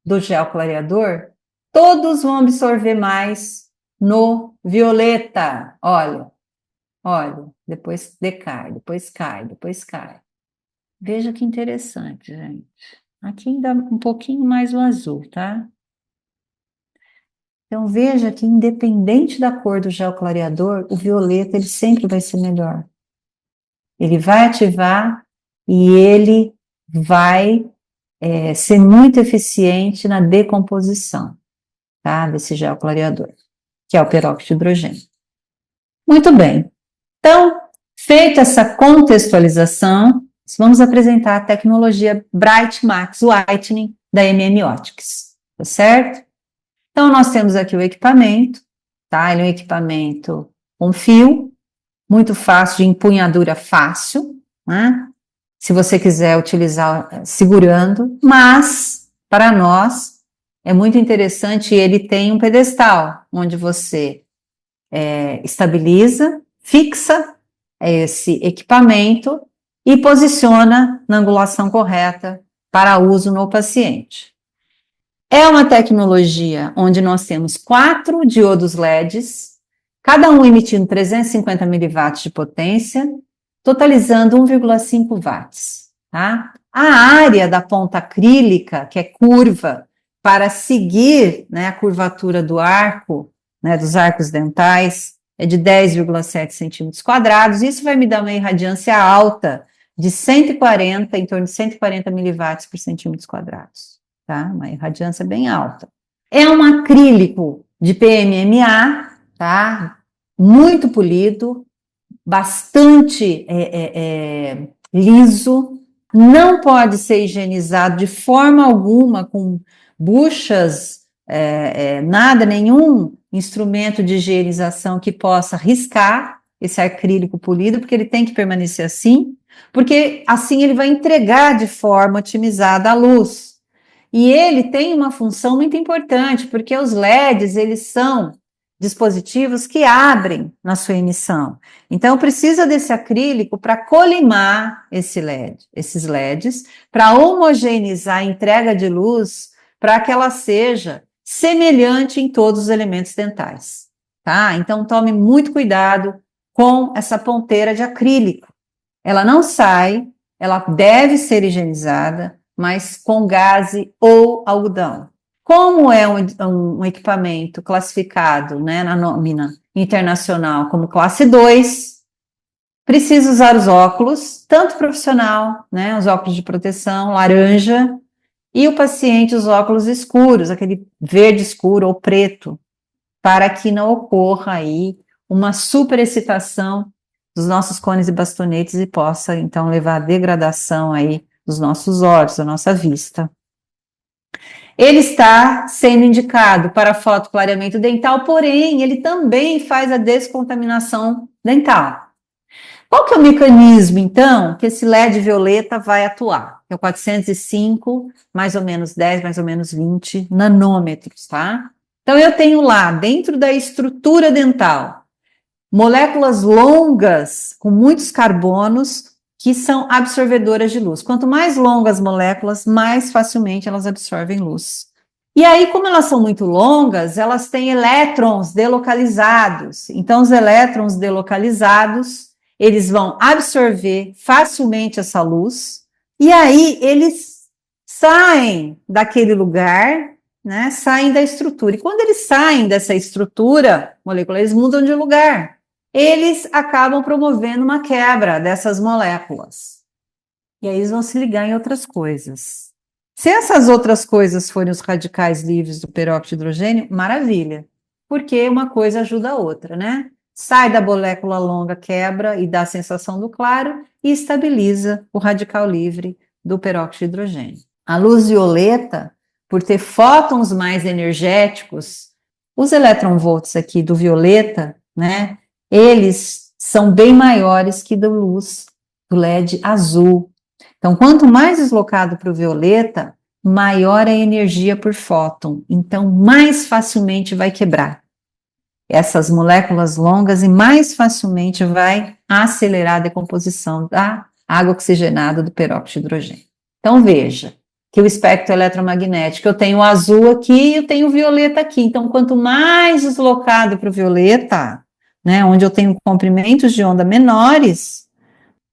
do gel clareador, todos vão absorver mais no violeta. Olha, depois decai, depois cai, depois cai. Veja que interessante, gente. Aqui ainda um pouquinho mais o azul, tá? Então, veja que independente da cor do gel clareador, o violeta, ele sempre vai ser melhor. Ele vai ativar e ele vai ser muito eficiente na decomposição, tá? Desse gel clareador, que é o peróxido de hidrogênio. Muito bem. Então, feita essa contextualização, vamos apresentar a tecnologia Bright Max Whitening da MM Optics, tá certo? Então, nós temos aqui o equipamento, tá? Ele é um equipamento com fio, muito fácil, de empunhadura fácil, né? Se você quiser utilizar segurando, mas, para nós, é muito interessante, ele tem um pedestal, onde você estabiliza, fixa esse equipamento e posiciona na angulação correta para uso no paciente. É uma tecnologia onde nós temos 4 diodos LEDs, cada um emitindo 350 miliwatts de potência, totalizando 1,5 watts. Tá? A área da ponta acrílica, que é curva, para seguir, né, a curvatura do arco, né, dos arcos dentais, é de 10,7 centímetros quadrados. Isso vai me dar uma irradiância alta de 140, em torno de 140 miliwatts por centímetros quadrados. Tá? Uma irradiância bem alta. É um acrílico de PMMA, tá? Muito polido, bastante liso, não pode ser higienizado de forma alguma com buchas, nada, nenhum instrumento de higienização que possa riscar esse acrílico polido, porque ele tem que permanecer assim, porque assim ele vai entregar de forma otimizada a luz. E ele tem uma função muito importante, porque os LEDs, eles são dispositivos que abrem na sua emissão. Então, precisa desse acrílico para colimar esses LEDs, para homogeneizar a entrega de luz, para que ela seja semelhante em todos os elementos dentais, tá? Então, tome muito cuidado com essa ponteira de acrílico. Ela não sai, ela deve ser higienizada, mas com gaze ou algodão. Como é um equipamento classificado, né, na nómina internacional como classe 2, precisa usar os óculos, tanto profissional, né, os óculos de proteção, laranja, e o paciente os óculos escuros, aquele verde escuro ou preto, para que não ocorra aí uma superexcitação dos nossos cones e bastonetes e possa, então, levar à degradação aí dos nossos olhos, da nossa vista. Ele está sendo indicado para fotoclareamento dental, porém, ele também faz a descontaminação dental. Qual que é o mecanismo, então, que esse LED violeta vai atuar? É o 405, mais ou menos 10, mais ou menos 20 nanômetros, tá? Então, eu tenho lá, dentro da estrutura dental, moléculas longas, com muitos carbonos, que são absorvedoras de luz. Quanto mais longas as moléculas, mais facilmente elas absorvem luz. E aí, como elas são muito longas, elas têm elétrons delocalizados. Então, os elétrons delocalizados, eles vão absorver facilmente essa luz, e aí eles saem daquele lugar, né, saem da estrutura. E quando eles saem dessa estrutura molecular, eles mudam de lugar. Eles acabam promovendo uma quebra dessas moléculas. E aí eles vão se ligar em outras coisas. Se essas outras coisas forem os radicais livres do peróxido de hidrogênio, maravilha, porque uma coisa ajuda a outra, né? Sai da molécula longa, quebra e dá a sensação do claro e estabiliza o radical livre do peróxido de hidrogênio. A luz violeta, por ter fótons mais energéticos, os eletronvolts aqui do violeta, né? Eles são bem maiores que da luz do LED azul. Então, quanto mais deslocado para o violeta, maior é a energia por fóton. Então, mais facilmente vai quebrar essas moléculas longas e mais facilmente vai acelerar a decomposição da água oxigenada do peróxido de hidrogênio. Então, veja que o espectro eletromagnético, eu tenho o azul aqui e eu tenho o violeta aqui. Então, quanto mais deslocado para o violeta, né, onde eu tenho comprimentos de onda menores,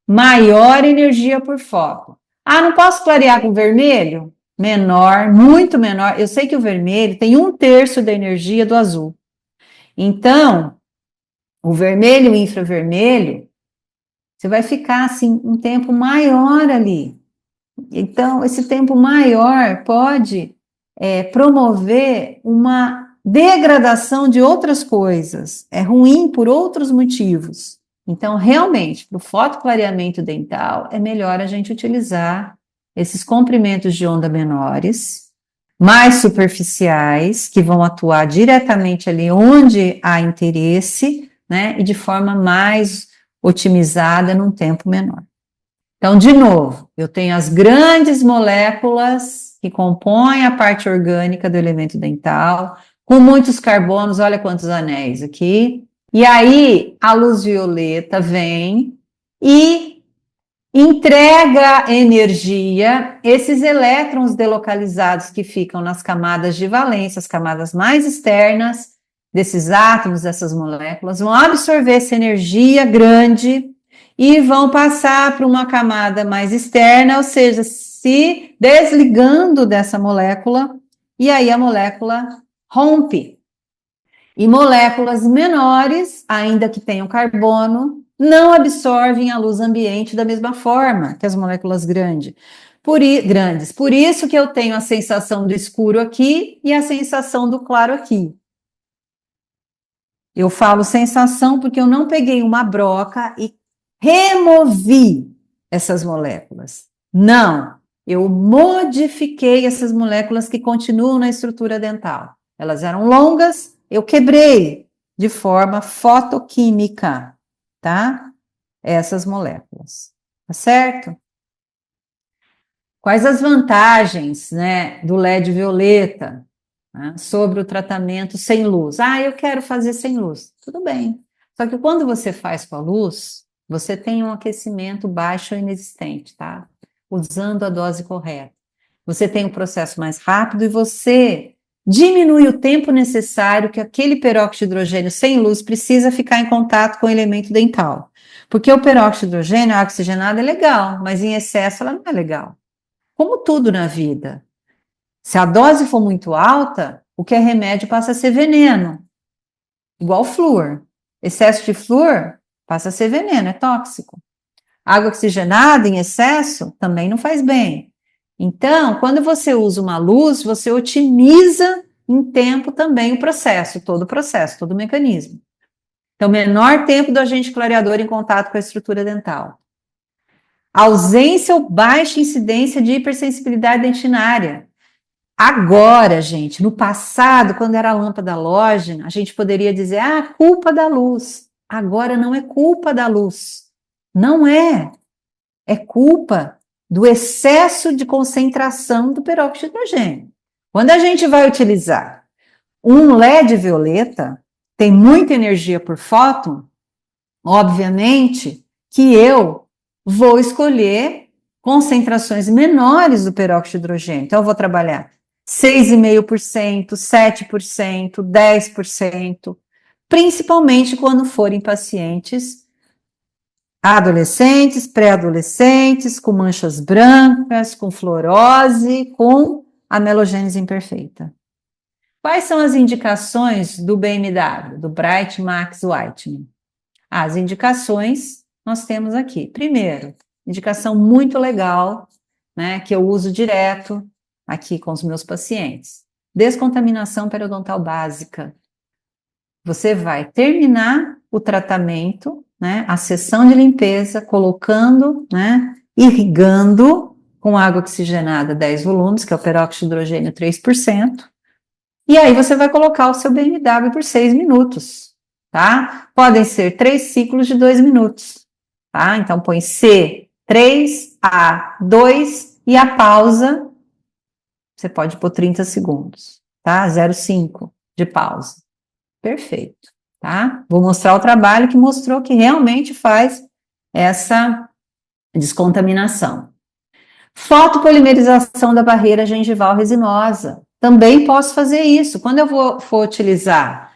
maior energia por fóton. Ah, não posso clarear com vermelho? menor, muito menor. Eu sei que o vermelho tem 1/3 da energia do azul. Então, o vermelho e o infravermelho, você vai ficar assim um tempo maior ali. Então, esse tempo maior pode promover uma degradação de outras coisas. É ruim por outros motivos. Então, realmente, para o fotoclareamento dental, é melhor a gente utilizar esses comprimentos de onda menores, mais superficiais, que vão atuar diretamente ali onde há interesse, né? E de forma mais otimizada num tempo menor. Então, de novo, eu tenho as grandes moléculas que compõem a parte orgânica do elemento dental, com muitos carbonos, olha quantos anéis aqui. E aí, a luz violeta vem e entrega energia, esses elétrons delocalizados que ficam nas camadas de valência, as camadas mais externas desses átomos, dessas moléculas, vão absorver essa energia grande e vão passar para uma camada mais externa, ou seja, se desligando dessa molécula, e aí a molécula rompe. E moléculas menores, ainda que tenham carbono, não absorvem a luz ambiente da mesma forma que as moléculas grandes. Por isso que eu tenho a sensação do escuro aqui e a sensação do claro aqui. Eu falo sensação porque eu não peguei uma broca e removi essas moléculas. Não, eu modifiquei essas moléculas que continuam na estrutura dental. Elas eram longas, eu quebrei de forma fotoquímica, tá? Essas moléculas, tá certo? Quais as vantagens, né, do LED violeta, né, sobre o tratamento sem luz? Ah, eu quero fazer sem luz. Tudo bem. Só que quando você faz com a luz, você tem um aquecimento baixo ou inexistente, tá? Usando a dose correta. Você tem um processo mais rápido e você diminui o tempo necessário que aquele peróxido de hidrogênio sem luz precisa ficar em contato com o elemento dental. Porque o peróxido de hidrogênio, a água oxigenada, é legal, mas em excesso ela não é legal. Como tudo na vida. Se a dose for muito alta, o que é remédio passa a ser veneno. Igual flúor. Excesso de flúor passa a ser veneno, é tóxico. Água oxigenada em excesso também não faz bem. Então, quando você usa uma luz, você otimiza em tempo também o processo, todo o mecanismo. Então, menor tempo do agente clareador em contato com a estrutura dental. Ausência ou baixa incidência de hipersensibilidade dentinária. Agora, gente, no passado, quando era a lâmpada halógena, a gente poderia dizer, culpa da luz. Agora não é culpa da luz. Não é. É culpa do excesso de concentração do peróxido de hidrogênio. Quando a gente vai utilizar um LED violeta, tem muita energia por fóton, obviamente que eu vou escolher concentrações menores do peróxido de hidrogênio. Então, eu vou trabalhar 6,5%, 7%, 10%, principalmente quando forem pacientes adolescentes, pré-adolescentes, com manchas brancas, com fluorose, com amelogênese imperfeita. Quais são as indicações do BMW, do Bright Max Whitening? As indicações nós temos aqui. Primeiro, indicação muito legal, né, que eu uso direto aqui com os meus pacientes. Descontaminação periodontal básica. Você vai terminar o tratamento, né, a sessão de limpeza, colocando, né, irrigando com água oxigenada 10 volumes, que é o peróxido de hidrogênio 3%, e aí você vai colocar o seu BMW por 6 minutos, tá? Podem ser 3 ciclos de 2 minutos, tá? Então põe C3, A2 e a pausa, você pode pôr 30 segundos, tá? 0,5 de pausa. Perfeito, tá? Vou mostrar o trabalho que mostrou que realmente faz essa descontaminação. Fotopolimerização da barreira gengival resinosa. Também posso fazer isso. Quando eu for utilizar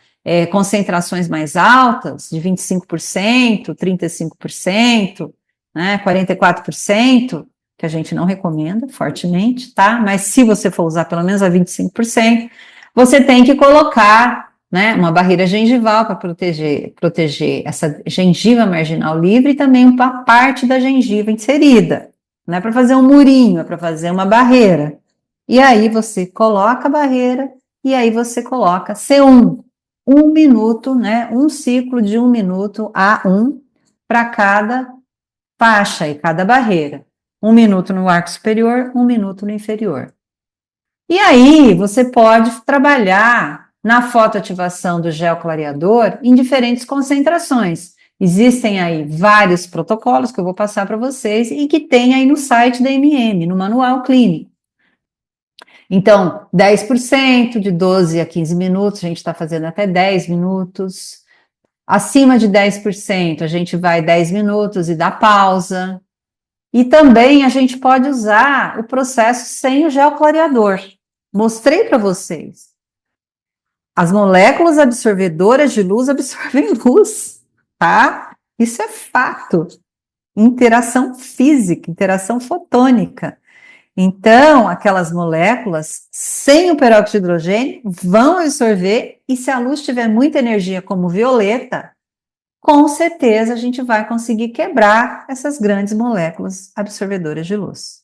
concentrações mais altas, de 25%, 35%, né, 44%, que a gente não recomenda fortemente, tá? Mas se você for usar pelo menos a 25%, você tem que colocar, né, uma barreira gengival para proteger essa gengiva marginal livre e também uma parte da gengiva inserida. Não é para fazer um murinho, é para fazer uma barreira. E aí você coloca a barreira e aí você coloca C1, 1 minuto, né? Um ciclo de 1 minuto a 1 para cada faixa e cada barreira. 1 minuto no arco superior, 1 minuto no inferior. E aí você pode trabalhar na fotoativação do gel clareador em diferentes concentrações. Existem aí vários protocolos que eu vou passar para vocês e que tem aí no site da MM, no manual clínico. Então, 10% de 12 a 15 minutos, a gente está fazendo até 10 minutos. Acima de 10%, a gente vai 10 minutos e dá pausa. E também a gente pode usar o processo sem o gel clareador. Mostrei para vocês. As moléculas absorvedoras de luz absorvem luz, tá? Isso é fato. Interação física, interação fotônica. Então, aquelas moléculas sem o peróxido de hidrogênio vão absorver, e se a luz tiver muita energia como violeta, com certeza a gente vai conseguir quebrar essas grandes moléculas absorvedoras de luz.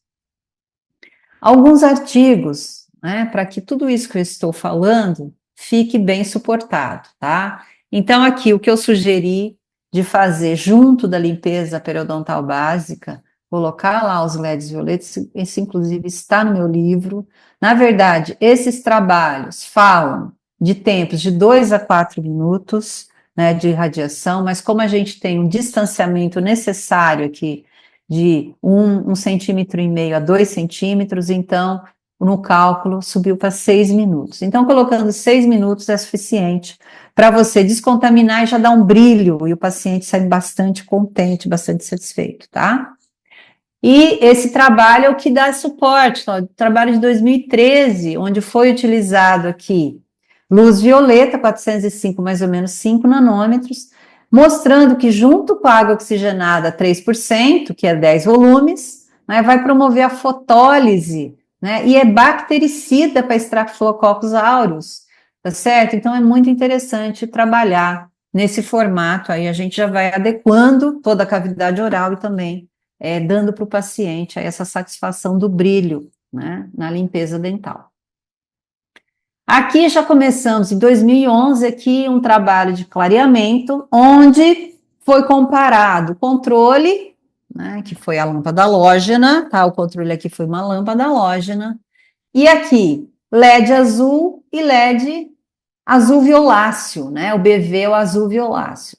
Alguns artigos, né, para que tudo isso que eu estou falando fique bem suportado, tá? Então, aqui o que eu sugeri de fazer junto da limpeza periodontal básica, colocar lá os LEDs violetas, esse inclusive está no meu livro. Na verdade, esses trabalhos falam de tempos de 2 a 4 minutos, né, de radiação, mas como a gente tem um distanciamento necessário aqui de 1,5 centímetros a 2 centímetros, então no cálculo subiu para 6 minutos. Então, colocando 6 minutos é suficiente para você descontaminar e já dar um brilho, e o paciente sai bastante contente, bastante satisfeito, tá? E esse trabalho é o que dá suporte, ó, o trabalho de 2013, onde foi utilizado aqui luz violeta, 405, mais ou menos 5 nanômetros, mostrando que junto com a água oxigenada 3%, que é 10 volumes, né, vai promover a fotólise, né, e é bactericida para Staphylococcus aureus, tá certo? Então é muito interessante trabalhar nesse formato, aí a gente já vai adequando toda a cavidade oral e também dando para o paciente essa satisfação do brilho, né, na limpeza dental. Aqui já começamos em 2011 aqui um trabalho de clareamento, onde foi comparado o controle, né, que foi a lâmpada halógena, tá? O controle aqui foi uma lâmpada halógena, e aqui LED azul e LED azul violáceo, né? O BV é o azul violáceo.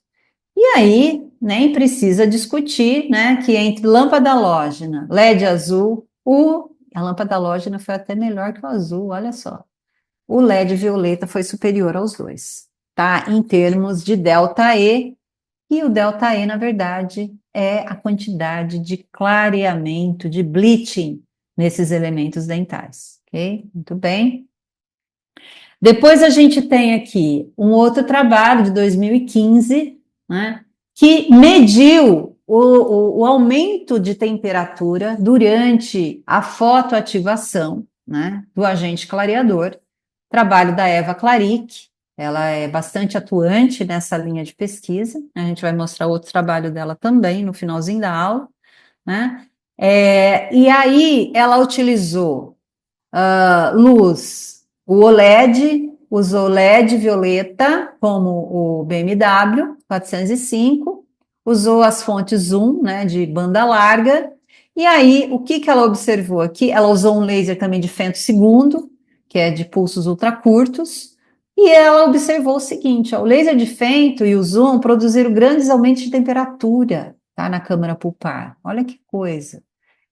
E aí, nem precisa discutir, né, que entre lâmpada halógena, LED azul, a lâmpada halógena foi até melhor que o azul, olha só. O LED violeta foi superior aos dois, tá? Em termos de delta E, e o delta E, na verdade, é a quantidade de clareamento, de bleaching nesses elementos dentais, ok? Muito bem. Depois a gente tem aqui um outro trabalho de 2015, né, que mediu o aumento de temperatura durante a fotoativação, né, do agente clareador. Trabalho da Eva Claric, ela é bastante atuante nessa linha de pesquisa, a gente vai mostrar outro trabalho dela também no finalzinho da aula, né? E aí ela utilizou luz, o OLED, usou LED violeta, como o BMW 405, usou as fontes zoom, né, de banda larga, e aí, o que ela observou aqui? Ela usou um laser também de femtosegundo, que é de pulsos ultracurtos, e ela observou o seguinte, ó, o laser de femto e o zoom produziram grandes aumentos de temperatura, tá, na câmara pulpar. Olha que coisa.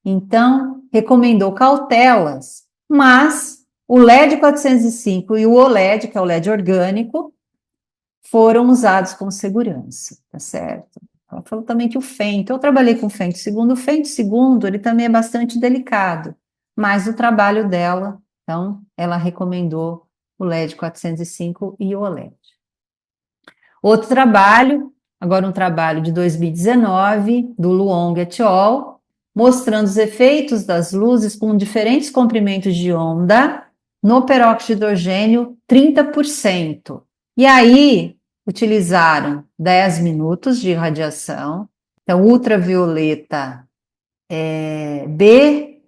Então, recomendou cautelas, mas o LED 405 e o OLED, que é o LED orgânico, foram usados com segurança, tá certo? Ela falou também que o fento, eu trabalhei com o fento segundo, ele também é bastante delicado, mas o trabalho dela, então, ela recomendou o LED 405 e o OLED. Outro trabalho, agora um trabalho de 2019, do Luong et al., mostrando os efeitos das luzes com diferentes comprimentos de onda no peróxido de hidrogênio 30%. E aí, utilizaram 10 minutos de radiação, então ultravioleta B,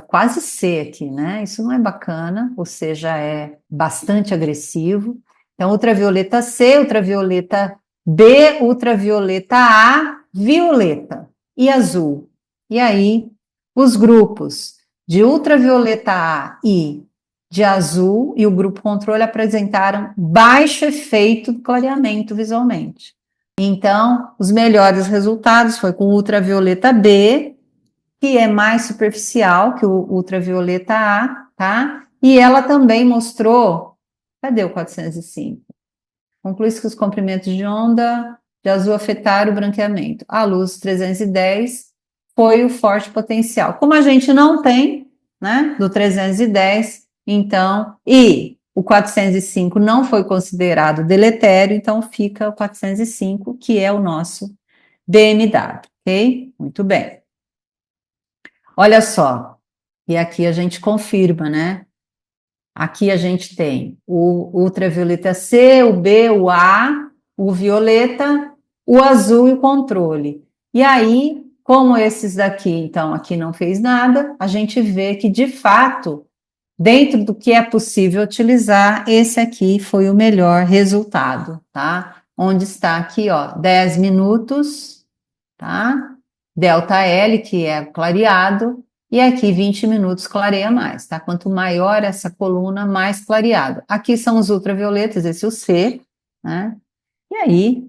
quase C aqui, né? Isso não é bacana, ou seja, é bastante agressivo. Então, ultravioleta C, ultravioleta B, ultravioleta A, violeta e azul. E aí, os grupos de ultravioleta A e de azul e o grupo controle apresentaram baixo efeito do clareamento visualmente. Então, os melhores resultados foi com ultravioleta B, que é mais superficial que o ultravioleta A, tá? E ela também mostrou, cadê o 405? Conclui-se que os comprimentos de onda de azul afetaram o branqueamento. A luz 310 foi o forte potencial. Como a gente não tem, né, do 310, então, e o 405 não foi considerado deletério, então fica o 405, que é o nosso BMW, ok? Muito bem. Olha só, e aqui a gente confirma, né? Aqui a gente tem o ultravioleta C, o B, o A, o violeta, o azul e o controle. E aí, como esses daqui, então, aqui não fez nada, a gente vê que, de fato, dentro do que é possível utilizar, esse aqui foi o melhor resultado, tá? Onde está aqui, ó, 10 minutos, tá? Delta L, que é clareado, e aqui 20 minutos clareia mais, tá? Quanto maior essa coluna, mais clareado. Aqui são os ultravioletas, esse é o C, né? E aí,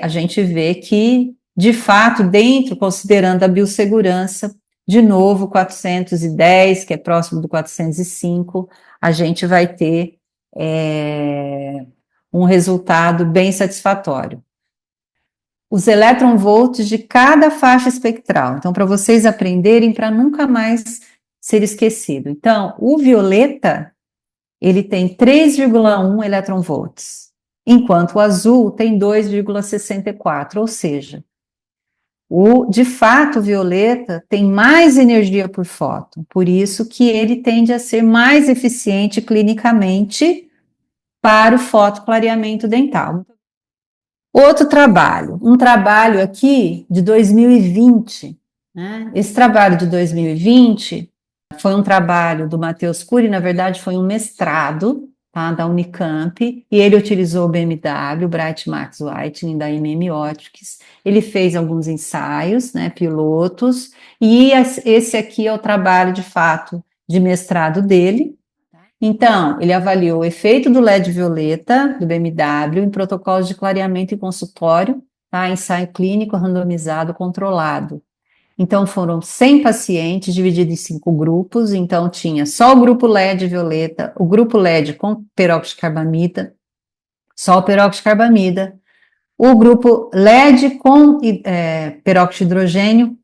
a gente vê que, de fato, dentro, considerando a biossegurança, de novo, 410, que é próximo do 405, a gente vai ter um resultado bem satisfatório. Os elétronvolts de cada faixa espectral. Então, para vocês aprenderem, para nunca mais ser esquecido. Então, o violeta, ele tem 3,1 elétronvolts, enquanto o azul tem 2,64, ou seja, de fato, o violeta tem mais energia por fóton, por isso que ele tende a ser mais eficiente clinicamente para o fotoclareamento dental. Outro trabalho, um trabalho aqui de 2020, né? Esse trabalho de 2020 foi um trabalho do Matheus Cury, na verdade foi um mestrado, tá, da Unicamp, e ele utilizou o BMW, o Bright Max Whitening da MM Optics. Ele fez alguns ensaios, né, pilotos, e esse aqui é o trabalho de fato de mestrado dele. Então, ele avaliou o efeito do LED violeta, do BMW, em protocolos de clareamento em consultório, tá? Ensaio clínico randomizado controlado. Então, foram 100 pacientes divididos em 5 grupos, então tinha só o grupo LED violeta, o grupo LED com peróxido de carbamida, só o peróxido de carbamida, o grupo LED com peróxido de hidrogênio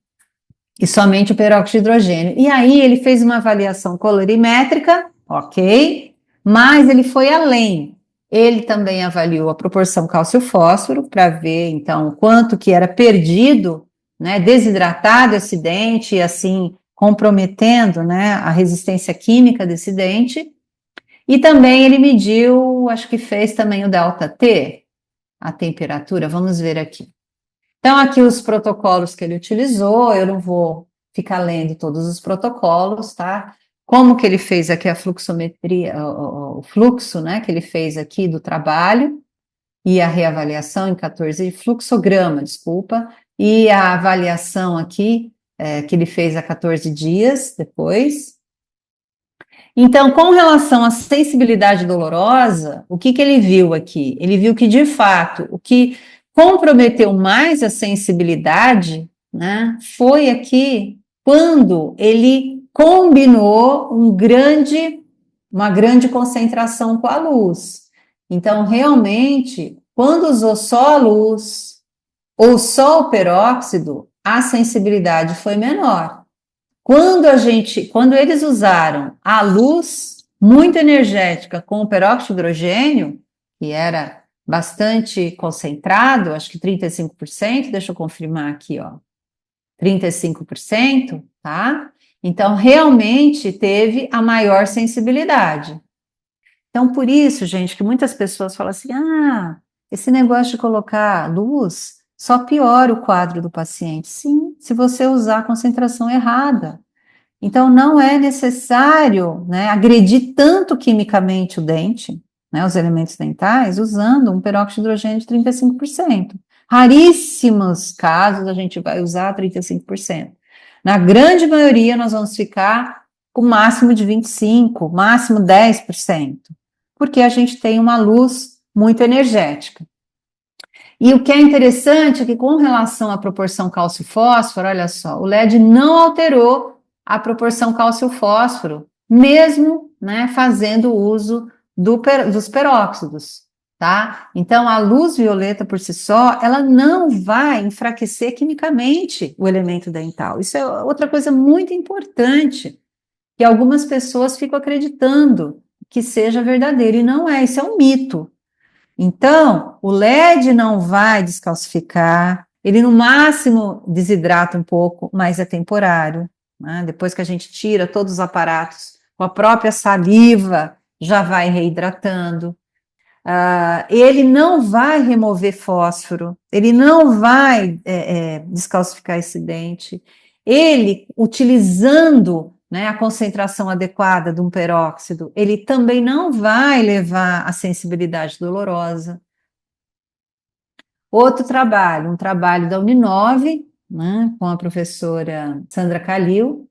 e somente o peróxido de hidrogênio. E aí ele fez uma avaliação colorimétrica, ok, mas ele foi além. Ele também avaliou a proporção cálcio-fósforo para ver, então, quanto que era perdido, né, desidratado esse dente e assim comprometendo, né, a resistência química desse dente. E também ele mediu, acho que fez também o delta T, a temperatura, vamos ver aqui. Então, aqui os protocolos que ele utilizou, eu não vou ficar lendo todos os protocolos, tá? Como que ele fez aqui a fluxometria, o fluxo, né, que ele fez aqui do trabalho, e a reavaliação em 14, fluxograma, desculpa, e a avaliação aqui, que ele fez a 14 dias depois. Então, com relação à sensibilidade dolorosa, o que ele viu aqui? Ele viu que, de fato, o que comprometeu mais a sensibilidade, né, foi aqui quando ele combinou uma grande concentração com a luz. Então, realmente, quando usou só a luz ou só o peróxido, a sensibilidade foi menor. Quando eles usaram a luz muito energética com o peróxido de hidrogênio, que era bastante concentrado, acho que 35%, deixa eu confirmar aqui, ó. 35%, tá? Então, realmente teve a maior sensibilidade. Então, por isso, gente, que muitas pessoas falam assim, esse negócio de colocar luz só piora o quadro do paciente. Sim, se você usar a concentração errada. Então, não é necessário, né, agredir tanto quimicamente o dente, né, os elementos dentais, usando um peróxido de hidrogênio de 35%. Raríssimos casos a gente vai usar 35%. Na grande maioria, nós vamos ficar com o máximo de 25%, máximo 10%, porque a gente tem uma luz muito energética. E o que é interessante é que, com relação à proporção cálcio-fósforo, olha só, o LED não alterou a proporção cálcio-fósforo, mesmo, né, fazendo uso dos peróxidos, tá? Então, a luz violeta por si só, ela não vai enfraquecer quimicamente o elemento dental. Isso é outra coisa muito importante, que algumas pessoas ficam acreditando que seja verdadeiro, e não é, isso é um mito. Então, o LED não vai descalcificar, ele no máximo desidrata um pouco, mas é temporário, né? Depois que a gente tira todos os aparatos, com a própria saliva já vai reidratando. Ele não vai remover fósforo, ele não vai descalcificar esse dente. Ele, utilizando, né, a concentração adequada de um peróxido, ele também não vai levar à sensibilidade dolorosa. Outro trabalho, um trabalho da Uninove, né, com a professora Sandra Calil,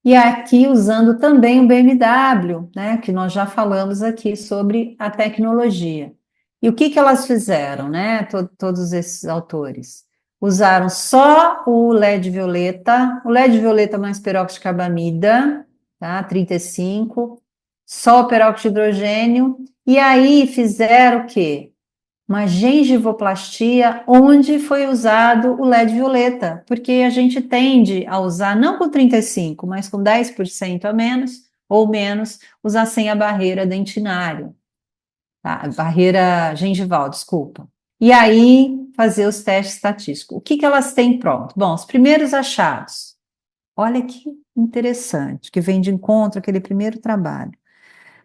e aqui usando também o BMW, né, que nós já falamos aqui sobre a tecnologia. E o que elas fizeram, né, todos esses autores? Usaram só o LED violeta mais peróxido de carbamida, tá, 35, só o peróxido de hidrogênio, e aí fizeram o quê? Uma gengivoplastia onde foi usado o LED violeta, porque a gente tende a usar não com 35, mas com 10% a menos ou menos, usar sem a barreira dentinária, tá? Barreira gengival, desculpa. E aí fazer os testes estatísticos. O que elas têm pronto? Bom, os primeiros achados. Olha que interessante, que vem de encontro àquele primeiro trabalho.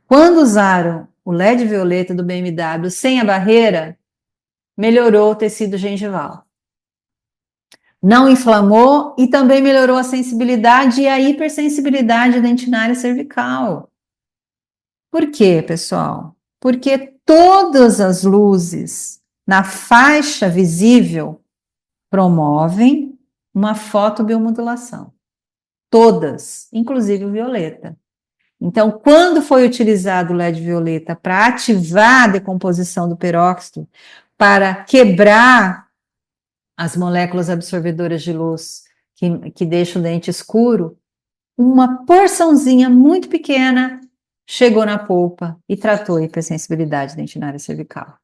Quando usaram o LED violeta do BMW sem a barreira, melhorou o tecido gengival. Não inflamou e também melhorou a sensibilidade e a hipersensibilidade dentinária cervical. Por quê, pessoal? Porque todas as luzes na faixa visível promovem uma fotobiomodulação. Todas, inclusive o violeta. Então, quando foi utilizado o LED violeta para ativar a decomposição do peróxido, para quebrar as moléculas absorvedoras de luz que deixam o dente escuro, uma porçãozinha muito pequena chegou na polpa e tratou a hipersensibilidade dentinária cervical.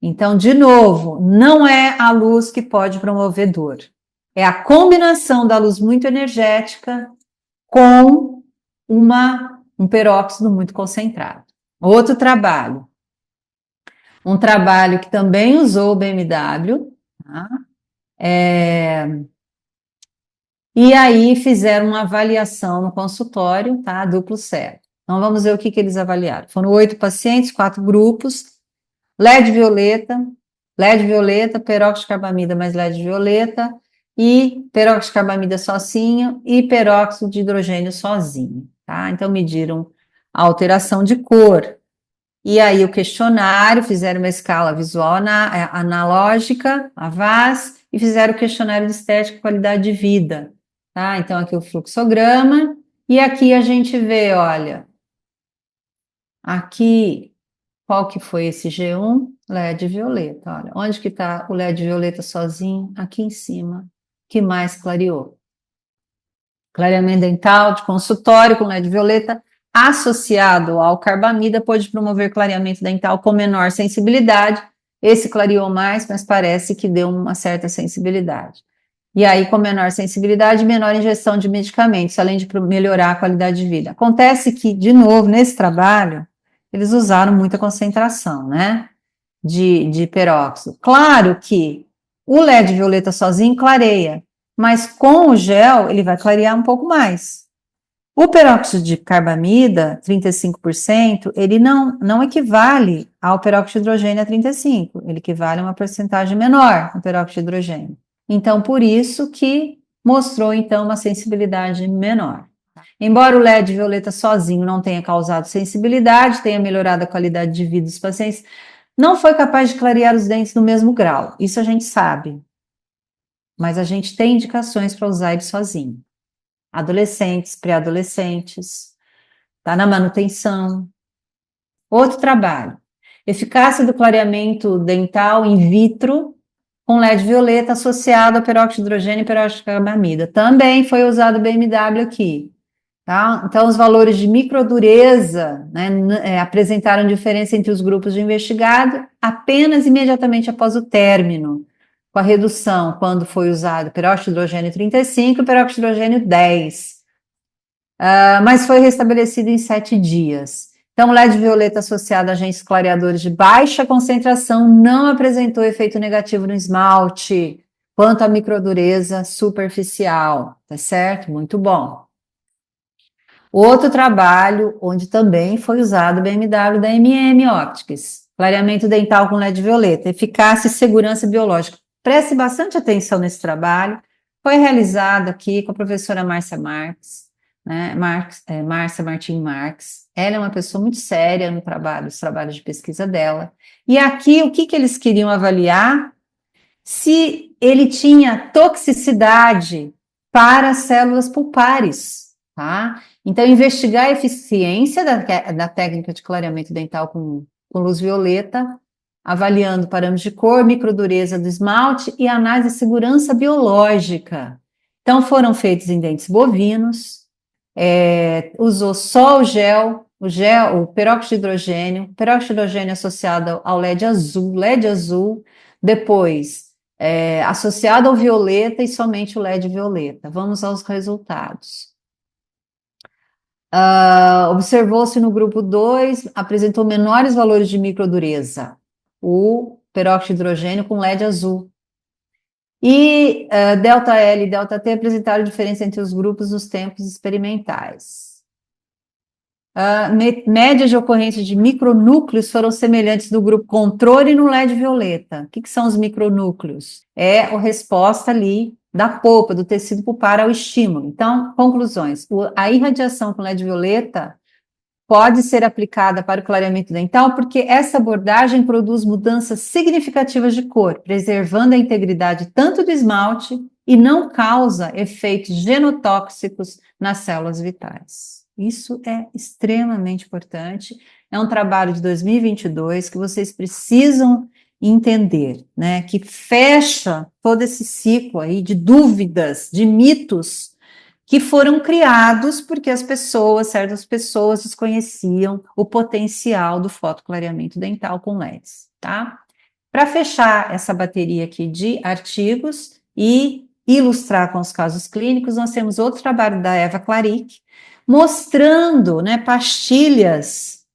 Então, de novo, não é a luz que pode promover dor. É a combinação da luz muito energética com um peróxido muito concentrado. Outro trabalho. Um trabalho que também usou o BMW, tá? E aí fizeram uma avaliação no consultório, tá? Duplo cego. Então vamos ver o que eles avaliaram. Foram 8 pacientes, 4 grupos, LED violeta, peróxido de carbamida mais LED violeta, e peróxido de carbamida sozinho e peróxido de hidrogênio sozinho, tá? Então mediram a alteração de cor. E aí o questionário, fizeram uma escala visual analógica, a VAS, e fizeram o questionário de estética e qualidade de vida. Tá? Então, aqui o fluxograma, e aqui a gente vê, olha, aqui, qual que foi esse G1? LED violeta, olha, onde que está o LED violeta sozinho? Aqui em cima, que mais clareou? Clareamento dental de consultório com LED violeta, associado ao carbamida, pode promover clareamento dental com menor sensibilidade, esse clareou mais, mas parece que deu uma certa sensibilidade. E aí, com menor sensibilidade, menor ingestão de medicamentos, além de melhorar a qualidade de vida. Acontece que, de novo, nesse trabalho, eles usaram muita concentração, né, de peróxido. Claro que o LED violeta sozinho clareia, mas com o gel ele vai clarear um pouco mais. O peróxido de carbamida, 35%, ele não equivale ao peróxido de hidrogênio a 35%, ele equivale a uma porcentagem menor no peróxido de hidrogênio. Então, por isso que mostrou, então, uma sensibilidade menor. Embora o LED violeta sozinho não tenha causado sensibilidade, tenha melhorado a qualidade de vida dos pacientes, não foi capaz de clarear os dentes no mesmo grau. Isso a gente sabe. Mas a gente tem indicações para usar ele sozinho. Adolescentes, pré-adolescentes, tá na manutenção. Outro trabalho. Eficácia do clareamento dental in vitro com LED violeta associado ao peróxido de hidrogênio e peróxido de carbamida. Também foi usado o BMW aqui. Tá? Então, os valores de microdureza, né, apresentaram diferença entre os grupos de investigado apenas imediatamente após o término, com a redução, quando foi usado peróxido de hidrogênio 35 e peróxido de hidrogênio 10. Mas foi restabelecido em 7 dias. Então, o LED violeta associado a agentes clareadores de baixa concentração não apresentou efeito negativo no esmalte, quanto à microdureza superficial, tá certo? Muito bom. Outro trabalho, onde também foi usado o BMW da MM Optics, clareamento dental com LED violeta, eficácia e segurança biológica. Preste bastante atenção nesse trabalho, foi realizado aqui com a professora Márcia Marques, né, Márcia Martim Marques. Ela é uma pessoa muito séria no trabalho, os trabalhos de pesquisa dela. E aqui, o que eles queriam avaliar? Se ele tinha toxicidade para células pulpares, tá? Então, investigar a eficiência da técnica de clareamento dental com luz violeta, avaliando parâmetros de cor, microdureza do esmalte e análise de segurança biológica. Então, foram feitos em dentes bovinos, usou só o peróxido de hidrogênio associado ao LED azul, depois associado ao violeta e somente o LED violeta. Vamos aos resultados. Observou-se no grupo 2, apresentou menores valores de microdureza, o peróxido de hidrogênio com LED azul. E delta L e delta T apresentaram diferença entre os grupos nos tempos experimentais. Médias de ocorrência de micronúcleos foram semelhantes do grupo controle no LED violeta. O que são os micronúcleos? É a resposta ali da polpa, do tecido pulpar ao estímulo. Então, conclusões. A irradiação com LED violeta pode ser aplicada para o clareamento dental porque essa abordagem produz mudanças significativas de cor, preservando a integridade tanto do esmalte e não causa efeitos genotóxicos nas células vitais. Isso é extremamente importante. É um trabalho de 2022 que vocês precisam entender, né? Que fecha todo esse ciclo aí de dúvidas, de mitos que foram criados porque certas pessoas desconheciam o potencial do fotoclareamento dental com LEDs, tá? Para fechar essa bateria aqui de artigos e ilustrar com os casos clínicos, nós temos outro trabalho da Eva Claric, mostrando, né, pastilhas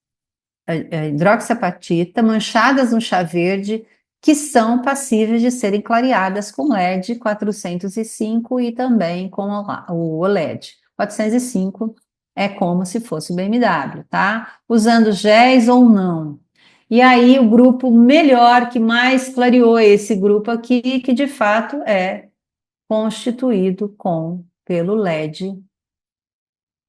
hidroxiapatita manchadas no chá verde que são passíveis de serem clareadas com LED 405 e também com o OLED. 405 é como se fosse o BMW, tá? Usando géis ou não. E aí o grupo melhor, que mais clareou esse grupo aqui, que de fato é constituído pelo LED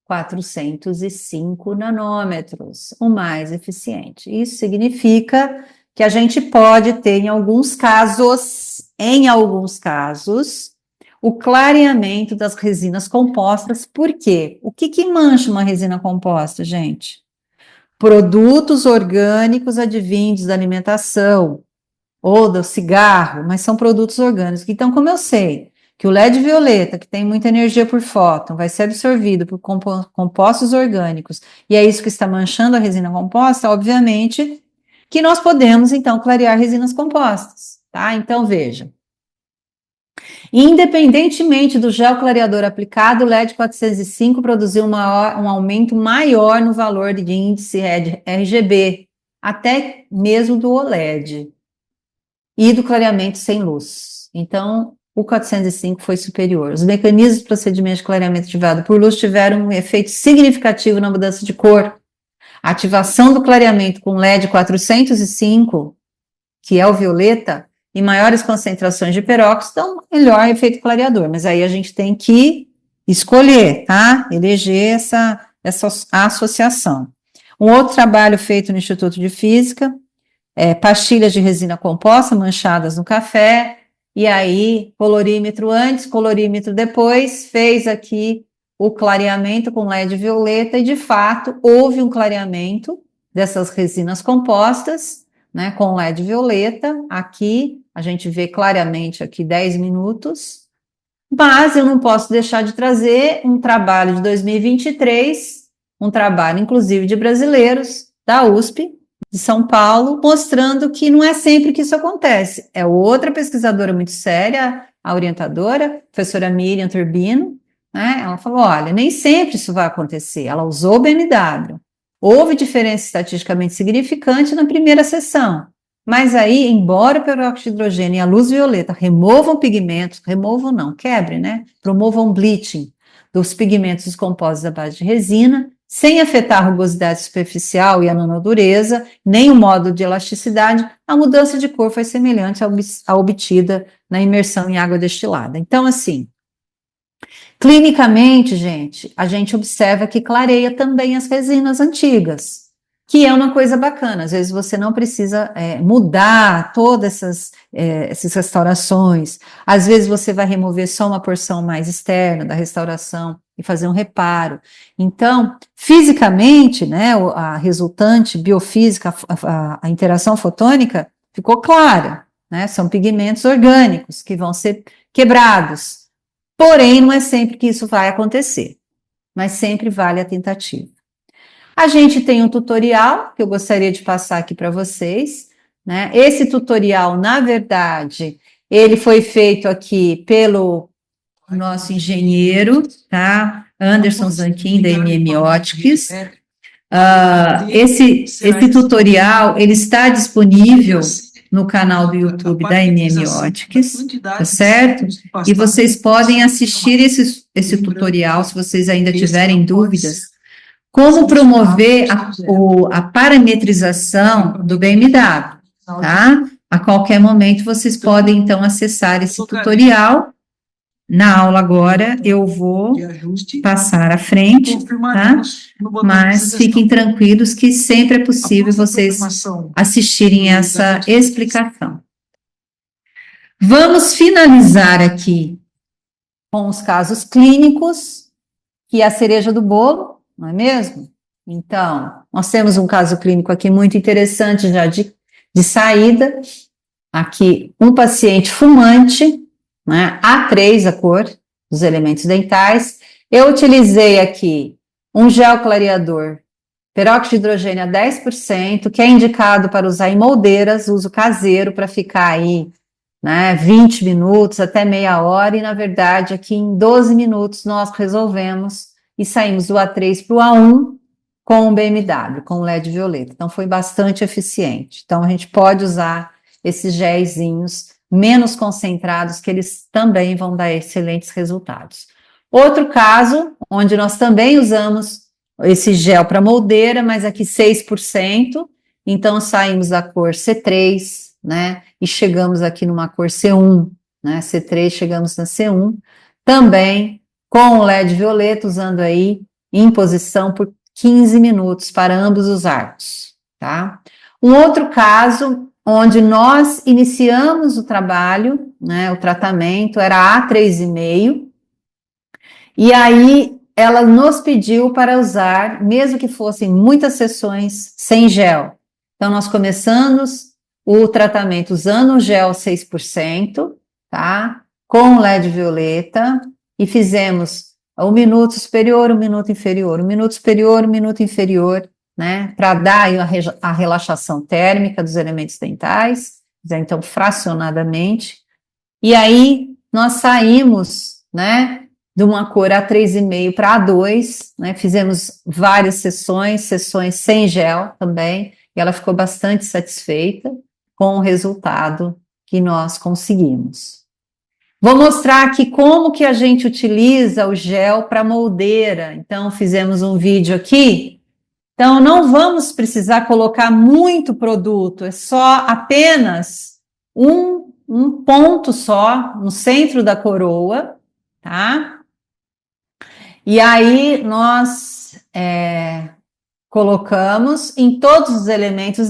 405 nanômetros, o mais eficiente. Isso significa que a gente pode ter, em alguns casos, o clareamento das resinas compostas. Por quê? O que mancha uma resina composta, gente? Produtos orgânicos advindos da alimentação ou do cigarro, mas são produtos orgânicos. Então, como eu sei que o LED violeta, que tem muita energia por fóton, vai ser absorvido por compostos orgânicos, e é isso que está manchando a resina composta, obviamente que nós podemos, então, clarear resinas compostas, tá? Então, veja. Independentemente do gel clareador aplicado, o LED 405 produziu um aumento maior no valor de índice RGB, até mesmo do OLED, e do clareamento sem luz. Então, o 405 foi superior. Os mecanismos de procedimento de clareamento ativado por luz tiveram um efeito significativo na mudança de cor. A ativação do clareamento com LED 405, que é o violeta, em maiores concentrações de peróxido, dão melhor efeito clareador. Mas aí a gente tem que escolher, tá? Eleger essa associação. Um outro trabalho feito no Instituto de Física, pastilhas de resina composta manchadas no café, e aí colorímetro antes, colorímetro depois, fez aqui o clareamento com LED violeta, e de fato houve um clareamento dessas resinas compostas, né, com LED violeta. Aqui a gente vê claramente aqui 10 minutos, mas eu não posso deixar de trazer um trabalho de 2023, um trabalho inclusive de brasileiros, da USP, de São Paulo, mostrando que não é sempre que isso acontece. É outra pesquisadora muito séria, a orientadora, a professora Miriam Turbino, né? Ela falou, olha, nem sempre isso vai acontecer. Ela usou o BMW. Houve diferença estatisticamente significante na primeira sessão, mas aí, embora o peróxido de hidrogênio e a luz violeta removam pigmentos, removam não, quebrem, né? Promovam bleaching dos pigmentos descompostos à base de resina, sem afetar a rugosidade superficial e a nanodureza, nem o modo de elasticidade, a mudança de cor foi semelhante à obtida na imersão em água destilada. Então, assim, clinicamente, gente, a gente observa que clareia também as resinas antigas, que é uma coisa bacana. Às vezes você não precisa mudar todas essas restaurações. Às vezes você vai remover só uma porção mais externa da restauração e fazer um reparo. Então, fisicamente, né, a resultante biofísica, a interação fotônica ficou clara, né? São pigmentos orgânicos que vão ser quebrados. Porém, não é sempre que isso vai acontecer, mas sempre vale a tentativa. A gente tem um tutorial que eu gostaria de passar aqui para vocês, né? Esse tutorial, na verdade, ele foi feito aqui pelo nosso engenheiro, tá? Anderson Zanquin, da MM Optics. Esse tutorial, ele está disponível no canal do YouTube da MM Optics, tá certo? E vocês podem assistir esse tutorial, se vocês ainda tiverem dúvidas, como promover a parametrização do BMW, tá? A qualquer momento vocês podem, então, acessar esse tutorial. Na aula agora eu vou passar à frente, tá? Mas fiquem tranquilos que sempre é possível vocês assistirem essa explicação. Vamos finalizar aqui com os casos clínicos, que é a cereja do bolo, não é mesmo? Então, nós temos um caso clínico aqui muito interessante já de saída. Aqui, um paciente fumante, né, A3 a cor dos elementos dentais. Eu utilizei aqui um gel clareador, peróxido de hidrogênio a 10%, que é indicado para usar em moldeiras, uso caseiro para ficar aí, né, 20 minutos até meia hora, e na verdade aqui em 12 minutos nós resolvemos e saímos do A3 para o A1 com o BMW, com o LED violeta. Então foi bastante eficiente. Então a gente pode usar esses gelzinhos menos concentrados, que eles também vão dar excelentes resultados. Outro caso, onde nós também usamos esse gel para moldeira, mas aqui 6%, então saímos da cor C3, né, e chegamos aqui numa cor C1, né, C3, chegamos na C1, também com o LED violeta, usando aí em posição por 15 minutos para ambos os arcos, tá? Um outro caso, onde nós iniciamos o trabalho, né, o tratamento era A3,5, e aí ela nos pediu para usar, mesmo que fossem muitas sessões, sem gel. Então, nós começamos o tratamento usando um gel 6%, tá? Com LED violeta, e fizemos um minuto superior, um minuto inferior, um minuto superior, um minuto inferior, né, para dar a relaxação térmica dos elementos dentais, então fracionadamente, e aí nós saímos, né, de uma cor A3,5 para A2, né, fizemos várias sessões sem gel também, e ela ficou bastante satisfeita com o resultado que nós conseguimos. Vou mostrar aqui como que a gente utiliza o gel para moldeira. Então, fizemos um vídeo aqui. Então, não vamos precisar colocar muito produto, é só apenas um ponto só no centro da coroa, tá? E aí, nós colocamos em todos os elementos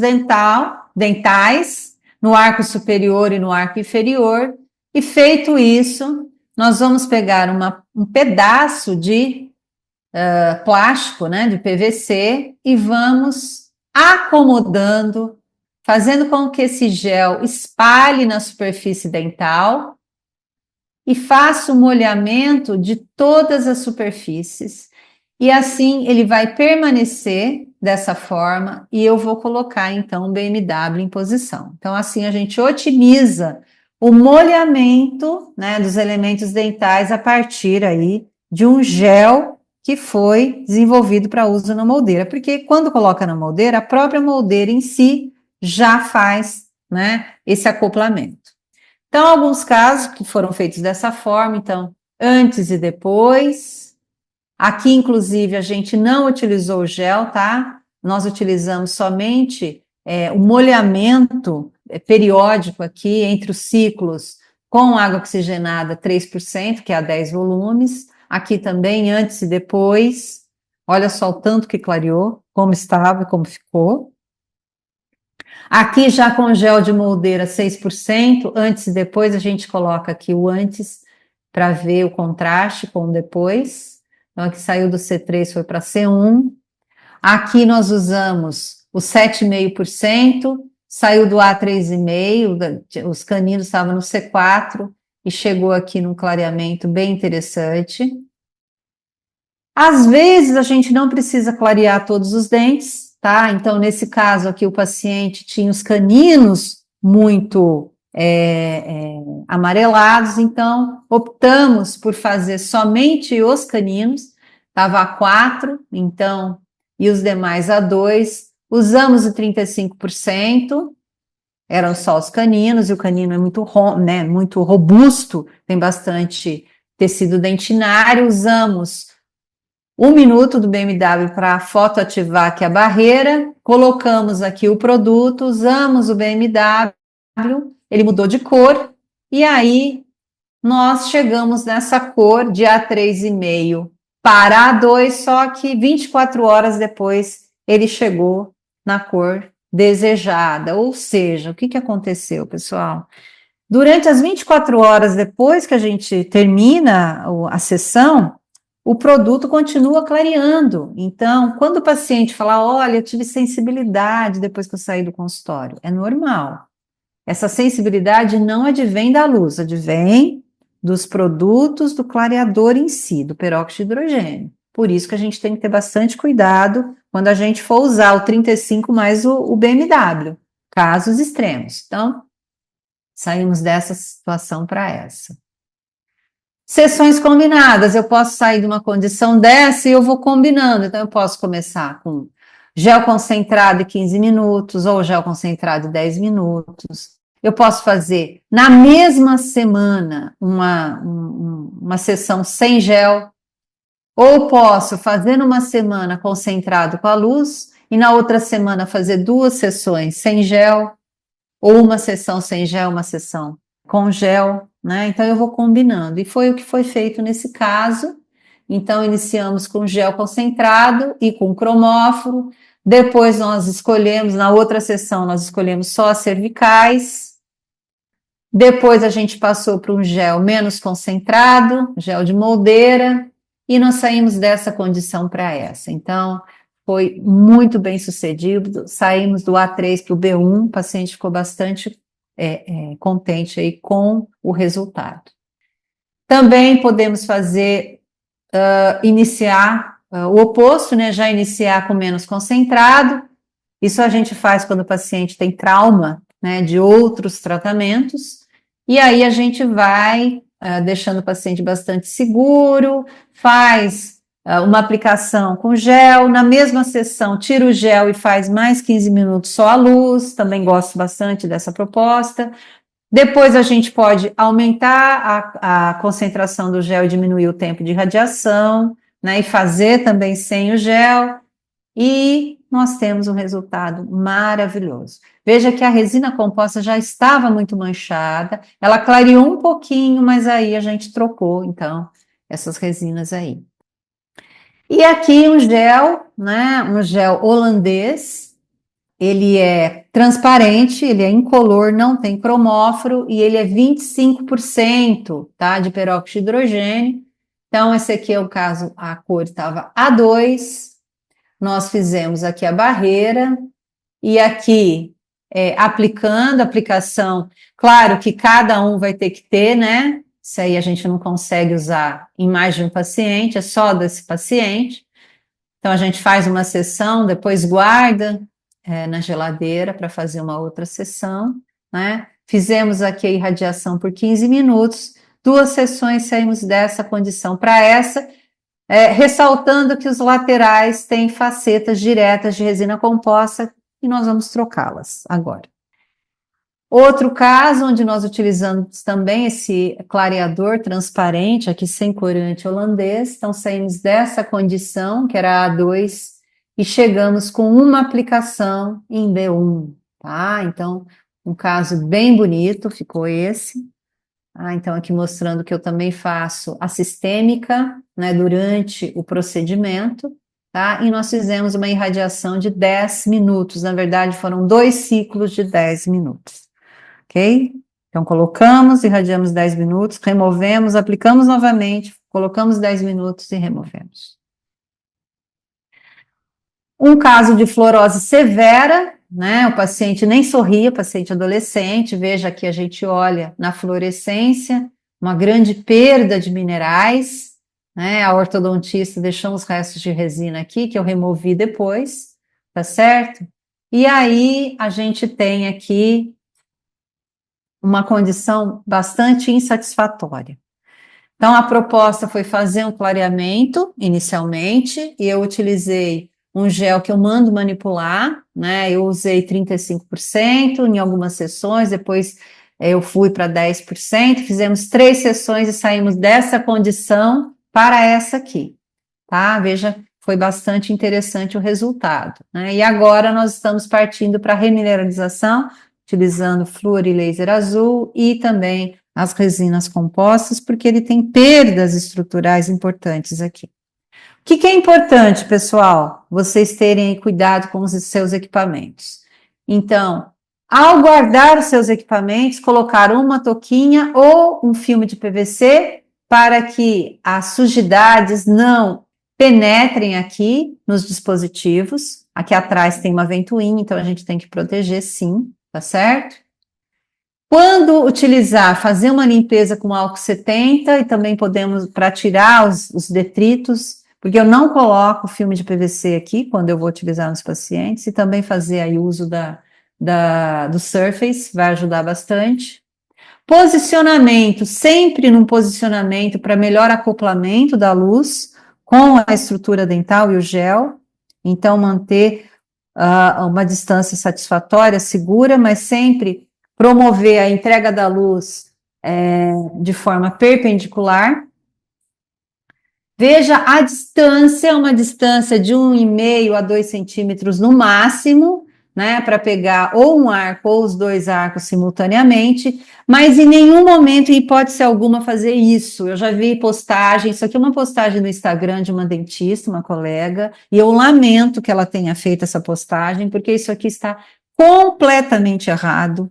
dentais, no arco superior e no arco inferior, e feito isso, nós vamos pegar um pedaço de plástico, né, de PVC, e vamos acomodando, fazendo com que esse gel espalhe na superfície dental e faça o molhamento de todas as superfícies. E assim ele vai permanecer dessa forma e eu vou colocar então o BMW em posição. Então assim a gente otimiza o molhamento, né, dos elementos dentais a partir aí de um gel que foi desenvolvido para uso na moldeira, porque quando coloca na moldeira, a própria moldeira em si já faz, né, esse acoplamento. Então, alguns casos que foram feitos dessa forma, então, antes e depois. Aqui, inclusive, a gente não utilizou o gel, tá? Nós utilizamos somente o molhamento periódico aqui entre os ciclos com água oxigenada 3%, que é a 10 volumes. Aqui também, antes e depois. Olha só o tanto que clareou, como estava e como ficou. Aqui já com gel de moldeira 6%, antes e depois a gente coloca aqui o antes para ver o contraste com o depois. Então aqui saiu do C3 foi para C1. Aqui nós usamos o 7,5%, saiu do A3,5%, os caninos estavam no C4 e chegou aqui num clareamento bem interessante. Às vezes a gente não precisa clarear todos os dentes, tá? Então, nesse caso aqui, o paciente tinha os caninos muito amarelados, então optamos por fazer somente os caninos, estava a 4, então, e os demais a 2. Usamos o 35%, eram só os caninos, e o canino é muito, né, muito robusto, tem bastante tecido dentinário. Usamos 1 minuto do BMW para fotoativar aqui a barreira, colocamos aqui o produto, usamos o BMW, ele mudou de cor, e aí nós chegamos nessa cor de A3,5 para A2, só que 24 horas depois ele chegou na cor desejada. Ou seja, o que aconteceu, pessoal? Durante as 24 horas depois que a gente termina a sessão, o produto continua clareando. Então, quando o paciente fala, olha, eu tive sensibilidade depois que eu saí do consultório, é normal. Essa sensibilidade não advém da luz, advém dos produtos do clareador em si, do peróxido de hidrogênio. Por isso que a gente tem que ter bastante cuidado quando a gente for usar o 35 mais o BMW, casos extremos. Então, saímos dessa situação para essa. Sessões combinadas, eu posso sair de uma condição dessa e eu vou combinando. Então, eu posso começar com gel concentrado de 15 minutos ou gel concentrado de 10 minutos. Eu posso fazer na mesma semana uma sessão sem gel, ou posso fazer numa semana concentrado com a luz e na outra semana fazer 2 sessões sem gel, ou uma sessão sem gel, uma sessão com gel, né? Então eu vou combinando, e foi o que foi feito nesse caso. Então iniciamos com gel concentrado e com cromóforo, depois nós escolhemos, na outra sessão nós escolhemos só as cervicais, depois a gente passou para um gel menos concentrado, gel de moldeira, e nós saímos dessa condição para essa. Então foi muito bem sucedido, saímos do A3 para o B1, o paciente ficou bastante contente aí com o resultado. Também podemos fazer, iniciar o oposto, né, já iniciar com menos concentrado. Isso a gente faz quando o paciente tem trauma, né, de outros tratamentos, e aí a gente vai deixando o paciente bastante seguro, faz uma aplicação com gel, na mesma sessão tira o gel e faz mais 15 minutos só a luz, também gosto bastante dessa proposta. Depois a gente pode aumentar a concentração do gel e diminuir o tempo de radiação, né? E fazer também sem o gel. E nós temos um resultado maravilhoso. Veja que a resina composta já estava muito manchada, ela clareou um pouquinho, mas aí a gente trocou, então, essas resinas aí. E aqui um gel, né? Um gel holandês. Ele é transparente, ele é incolor, não tem cromóforo e ele é 25%, tá, de peróxido de hidrogênio. Então, esse aqui é o caso, a cor estava A2, nós fizemos aqui a barreira e aqui aplicando, aplicação, claro que cada um vai ter que ter, né? Isso aí a gente não consegue usar em mais de um paciente, é só desse paciente. Então, a gente faz uma sessão, depois guarda na geladeira para fazer uma outra sessão, né? Fizemos aqui a irradiação por 15 minutos, 2 sessões saímos dessa condição para essa, ressaltando que os laterais têm facetas diretas de resina composta e nós vamos trocá-las agora. Outro caso onde nós utilizamos também esse clareador transparente, aqui sem corante holandês, então saímos dessa condição, que era A2, e chegamos com uma aplicação em B1, tá? Então, um caso bem bonito ficou esse. Então, aqui mostrando que eu também faço a sistêmica, né, durante o procedimento, tá? E nós fizemos uma irradiação de 10 minutos, na verdade foram 2 ciclos de 10 minutos. Ok? Então, colocamos, irradiamos 10 minutos, removemos, aplicamos novamente, colocamos 10 minutos e removemos. Um caso de fluorose severa, né? O paciente nem sorria, paciente adolescente, veja que a gente olha na fluorescência, uma grande perda de minerais, né? A ortodontista deixou os restos de resina aqui, que eu removi depois, tá certo? E aí, a gente tem aqui uma condição bastante insatisfatória. Então, a proposta foi fazer um clareamento, inicialmente, e eu utilizei um gel que eu mando manipular, né, eu usei 35% em algumas sessões, depois eu fui para 10%, fizemos 3 sessões e saímos dessa condição para essa aqui, tá? Veja, foi bastante interessante o resultado, né? E agora nós estamos partindo para a remineralização, utilizando flúor e laser azul e também as resinas compostas, porque ele tem perdas estruturais importantes aqui. O que é importante, pessoal? Vocês terem cuidado com os seus equipamentos. Então, ao guardar os seus equipamentos, colocar uma touquinha ou um filme de PVC para que as sujidades não penetrem aqui nos dispositivos. Aqui atrás tem uma ventoinha, então a gente tem que proteger sim, tá certo? Quando utilizar, fazer uma limpeza com álcool 70 e também podemos, para tirar os detritos, porque eu não coloco filme de PVC aqui quando eu vou utilizar nos pacientes, e também fazer aí uso do Surface, vai ajudar bastante. Posicionamento, sempre num posicionamento para melhor acoplamento da luz com a estrutura dental e o gel, então manter uma distância satisfatória, segura, mas sempre promover a entrega da luz de forma perpendicular. Veja a distância, uma distância de 1,5 a 2 centímetros no máximo, né, para pegar ou um arco ou os 2 arcos simultaneamente, mas em nenhum momento, em hipótese alguma, fazer isso. Eu já vi postagem, isso aqui é uma postagem no Instagram de uma dentista, uma colega, e eu lamento que ela tenha feito essa postagem, porque isso aqui está completamente errado.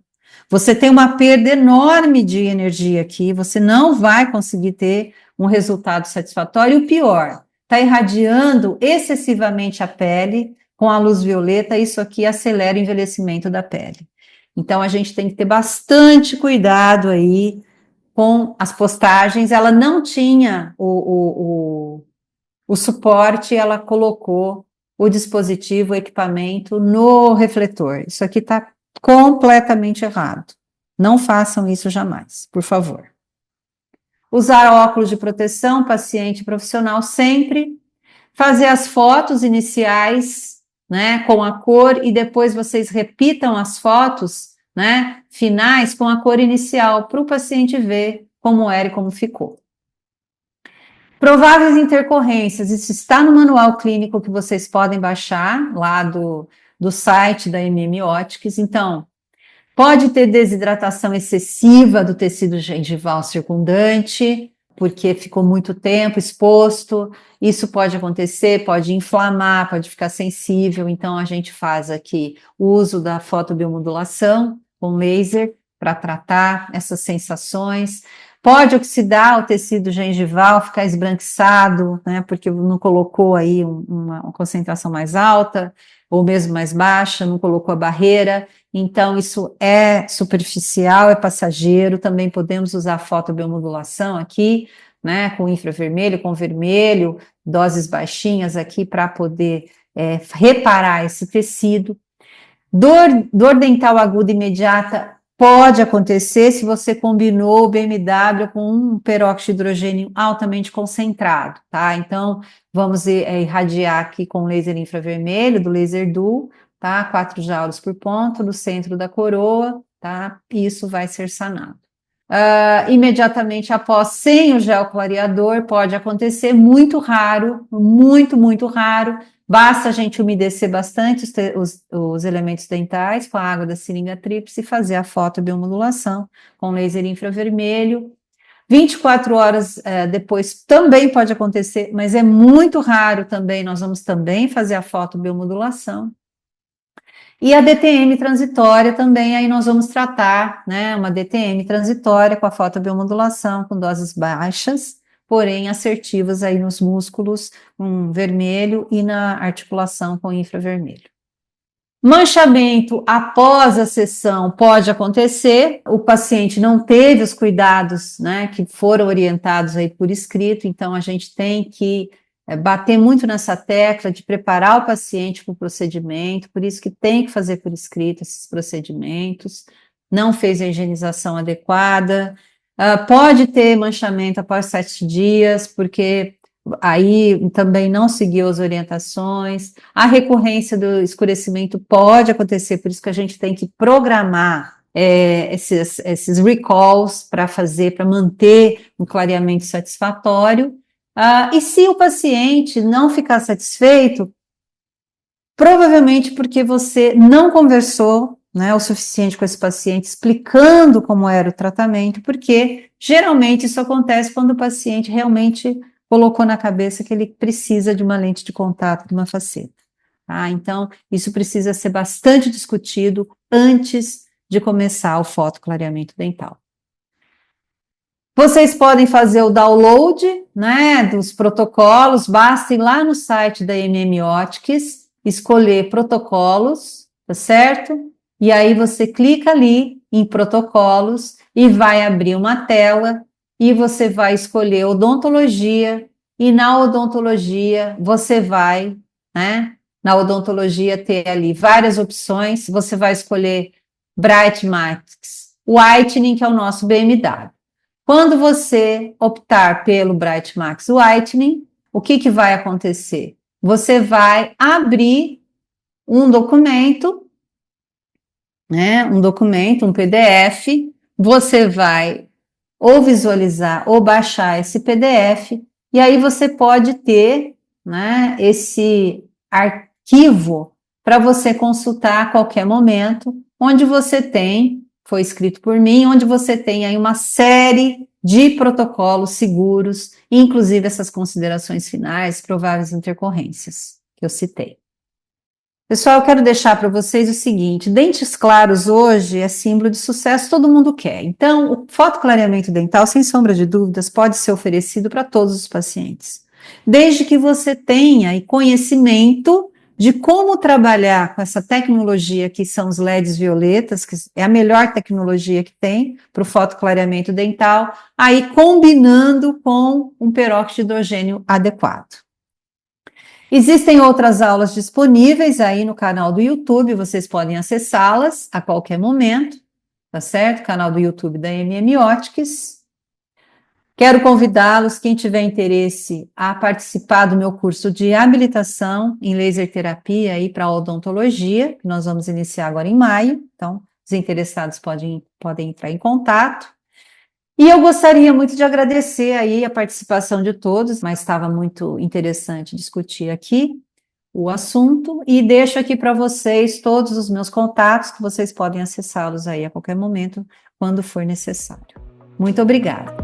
Você tem uma perda enorme de energia aqui, você não vai conseguir ter um resultado satisfatório. E o pior, está irradiando excessivamente a pele com a luz violeta, isso aqui acelera o envelhecimento da pele. Então, a gente tem que ter bastante cuidado aí com as postagens. Ela não tinha o suporte, ela colocou o dispositivo, o equipamento no refletor. Isso aqui está completamente errado. Não façam isso jamais, por favor. Usar óculos de proteção, paciente profissional sempre. Fazer as fotos iniciais, né, com a cor, e depois vocês repitam as fotos né, finais com a cor inicial, para o paciente ver como era e como ficou. Prováveis intercorrências, isso está no manual clínico que vocês podem baixar lá do site da MM Optics. Então, pode ter desidratação excessiva do tecido gengival circundante, porque ficou muito tempo exposto. Isso pode acontecer, pode inflamar, pode ficar sensível. Então, a gente faz aqui o uso da fotobiomodulação com laser para tratar essas sensações. Pode oxidar o tecido gengival, ficar esbranquiçado, né, porque não colocou aí uma concentração mais alta, ou mesmo mais baixa, não colocou a barreira. Então, isso é superficial, é passageiro. Também podemos usar fotobiomodulação aqui, né, com infravermelho, com vermelho, doses baixinhas aqui para poder reparar esse tecido. Dor dental aguda imediata pode acontecer se você combinou o BMW com um peróxido de hidrogênio altamente concentrado, tá? Então, vamos irradiar aqui com laser infravermelho, do laser dual, tá? 4 joules por ponto, no centro da coroa, tá? E isso vai ser sanado. Imediatamente após, sem o gel clareador, pode acontecer, muito raro, muito raro. Basta a gente umedecer bastante os elementos dentais com a água da seringa tríplice e fazer a fotobiomodulação com laser infravermelho. 24 horas depois também pode acontecer, mas é muito raro também. Nós vamos também fazer a fotobiomodulação. E a DTM transitória também, aí nós vamos tratar, né, uma DTM transitória com a fotobiomodulação, com doses baixas, porém assertivas aí nos músculos, com vermelho, e na articulação com infravermelho. Manchamento após a sessão pode acontecer, o paciente não teve os cuidados, né, que foram orientados aí por escrito, então a gente tem que bater muito nessa tecla de preparar o paciente para o procedimento, por isso que tem que fazer por escrito esses procedimentos, não fez a higienização adequada, pode ter manchamento após 7 dias, porque aí também não seguiu as orientações, a recorrência do escurecimento pode acontecer, por isso que a gente tem que programar esses recalls para manter um clareamento satisfatório. E se o paciente não ficar satisfeito, provavelmente porque você não conversou, né, o suficiente com esse paciente, explicando como era o tratamento, porque geralmente isso acontece quando o paciente realmente colocou na cabeça que ele precisa de uma lente de contato, de uma faceta. Tá? Então, isso precisa ser bastante discutido antes de começar o fotoclareamento dental. Vocês podem fazer o download, né, dos protocolos, basta ir lá no site da MM Optics, escolher protocolos, tá certo? E aí você clica ali em protocolos e vai abrir uma tela e você vai escolher odontologia e na odontologia você vai, né, na odontologia ter ali várias opções, você vai escolher Bright Max Whitening, que é o nosso BMW. Quando você optar pelo Bright Max Whitening, o que vai acontecer? Você vai abrir um documento, né? Um PDF, você vai ou visualizar ou baixar esse PDF, e aí você pode ter, né, esse arquivo para você consultar a qualquer momento, onde você tem, foi escrito por mim, onde você tem aí uma série de protocolos seguros, inclusive essas considerações finais, prováveis intercorrências que eu citei. Pessoal, eu quero deixar para vocês o seguinte, dentes claros hoje é símbolo de sucesso, todo mundo quer. Então, o fotoclareamento dental, sem sombra de dúvidas, pode ser oferecido para todos os pacientes, desde que você tenha conhecimento de como trabalhar com essa tecnologia que são os LEDs violetas, que é a melhor tecnologia que tem para o fotoclareamento dental, aí combinando com um peróxido de hidrogênio adequado. Existem outras aulas disponíveis aí no canal do YouTube, vocês podem acessá-las a qualquer momento, tá certo? Canal do YouTube da MM Optics. Quero convidá-los, quem tiver interesse, a participar do meu curso de habilitação em laser terapia aí para odontologia, que nós vamos iniciar agora em maio. Então, os interessados podem entrar em contato. E eu gostaria muito de agradecer aí a participação de todos, mas estava muito interessante discutir aqui o assunto, e deixo aqui para vocês todos os meus contatos, que vocês podem acessá-los aí a qualquer momento, quando for necessário. Muito obrigada.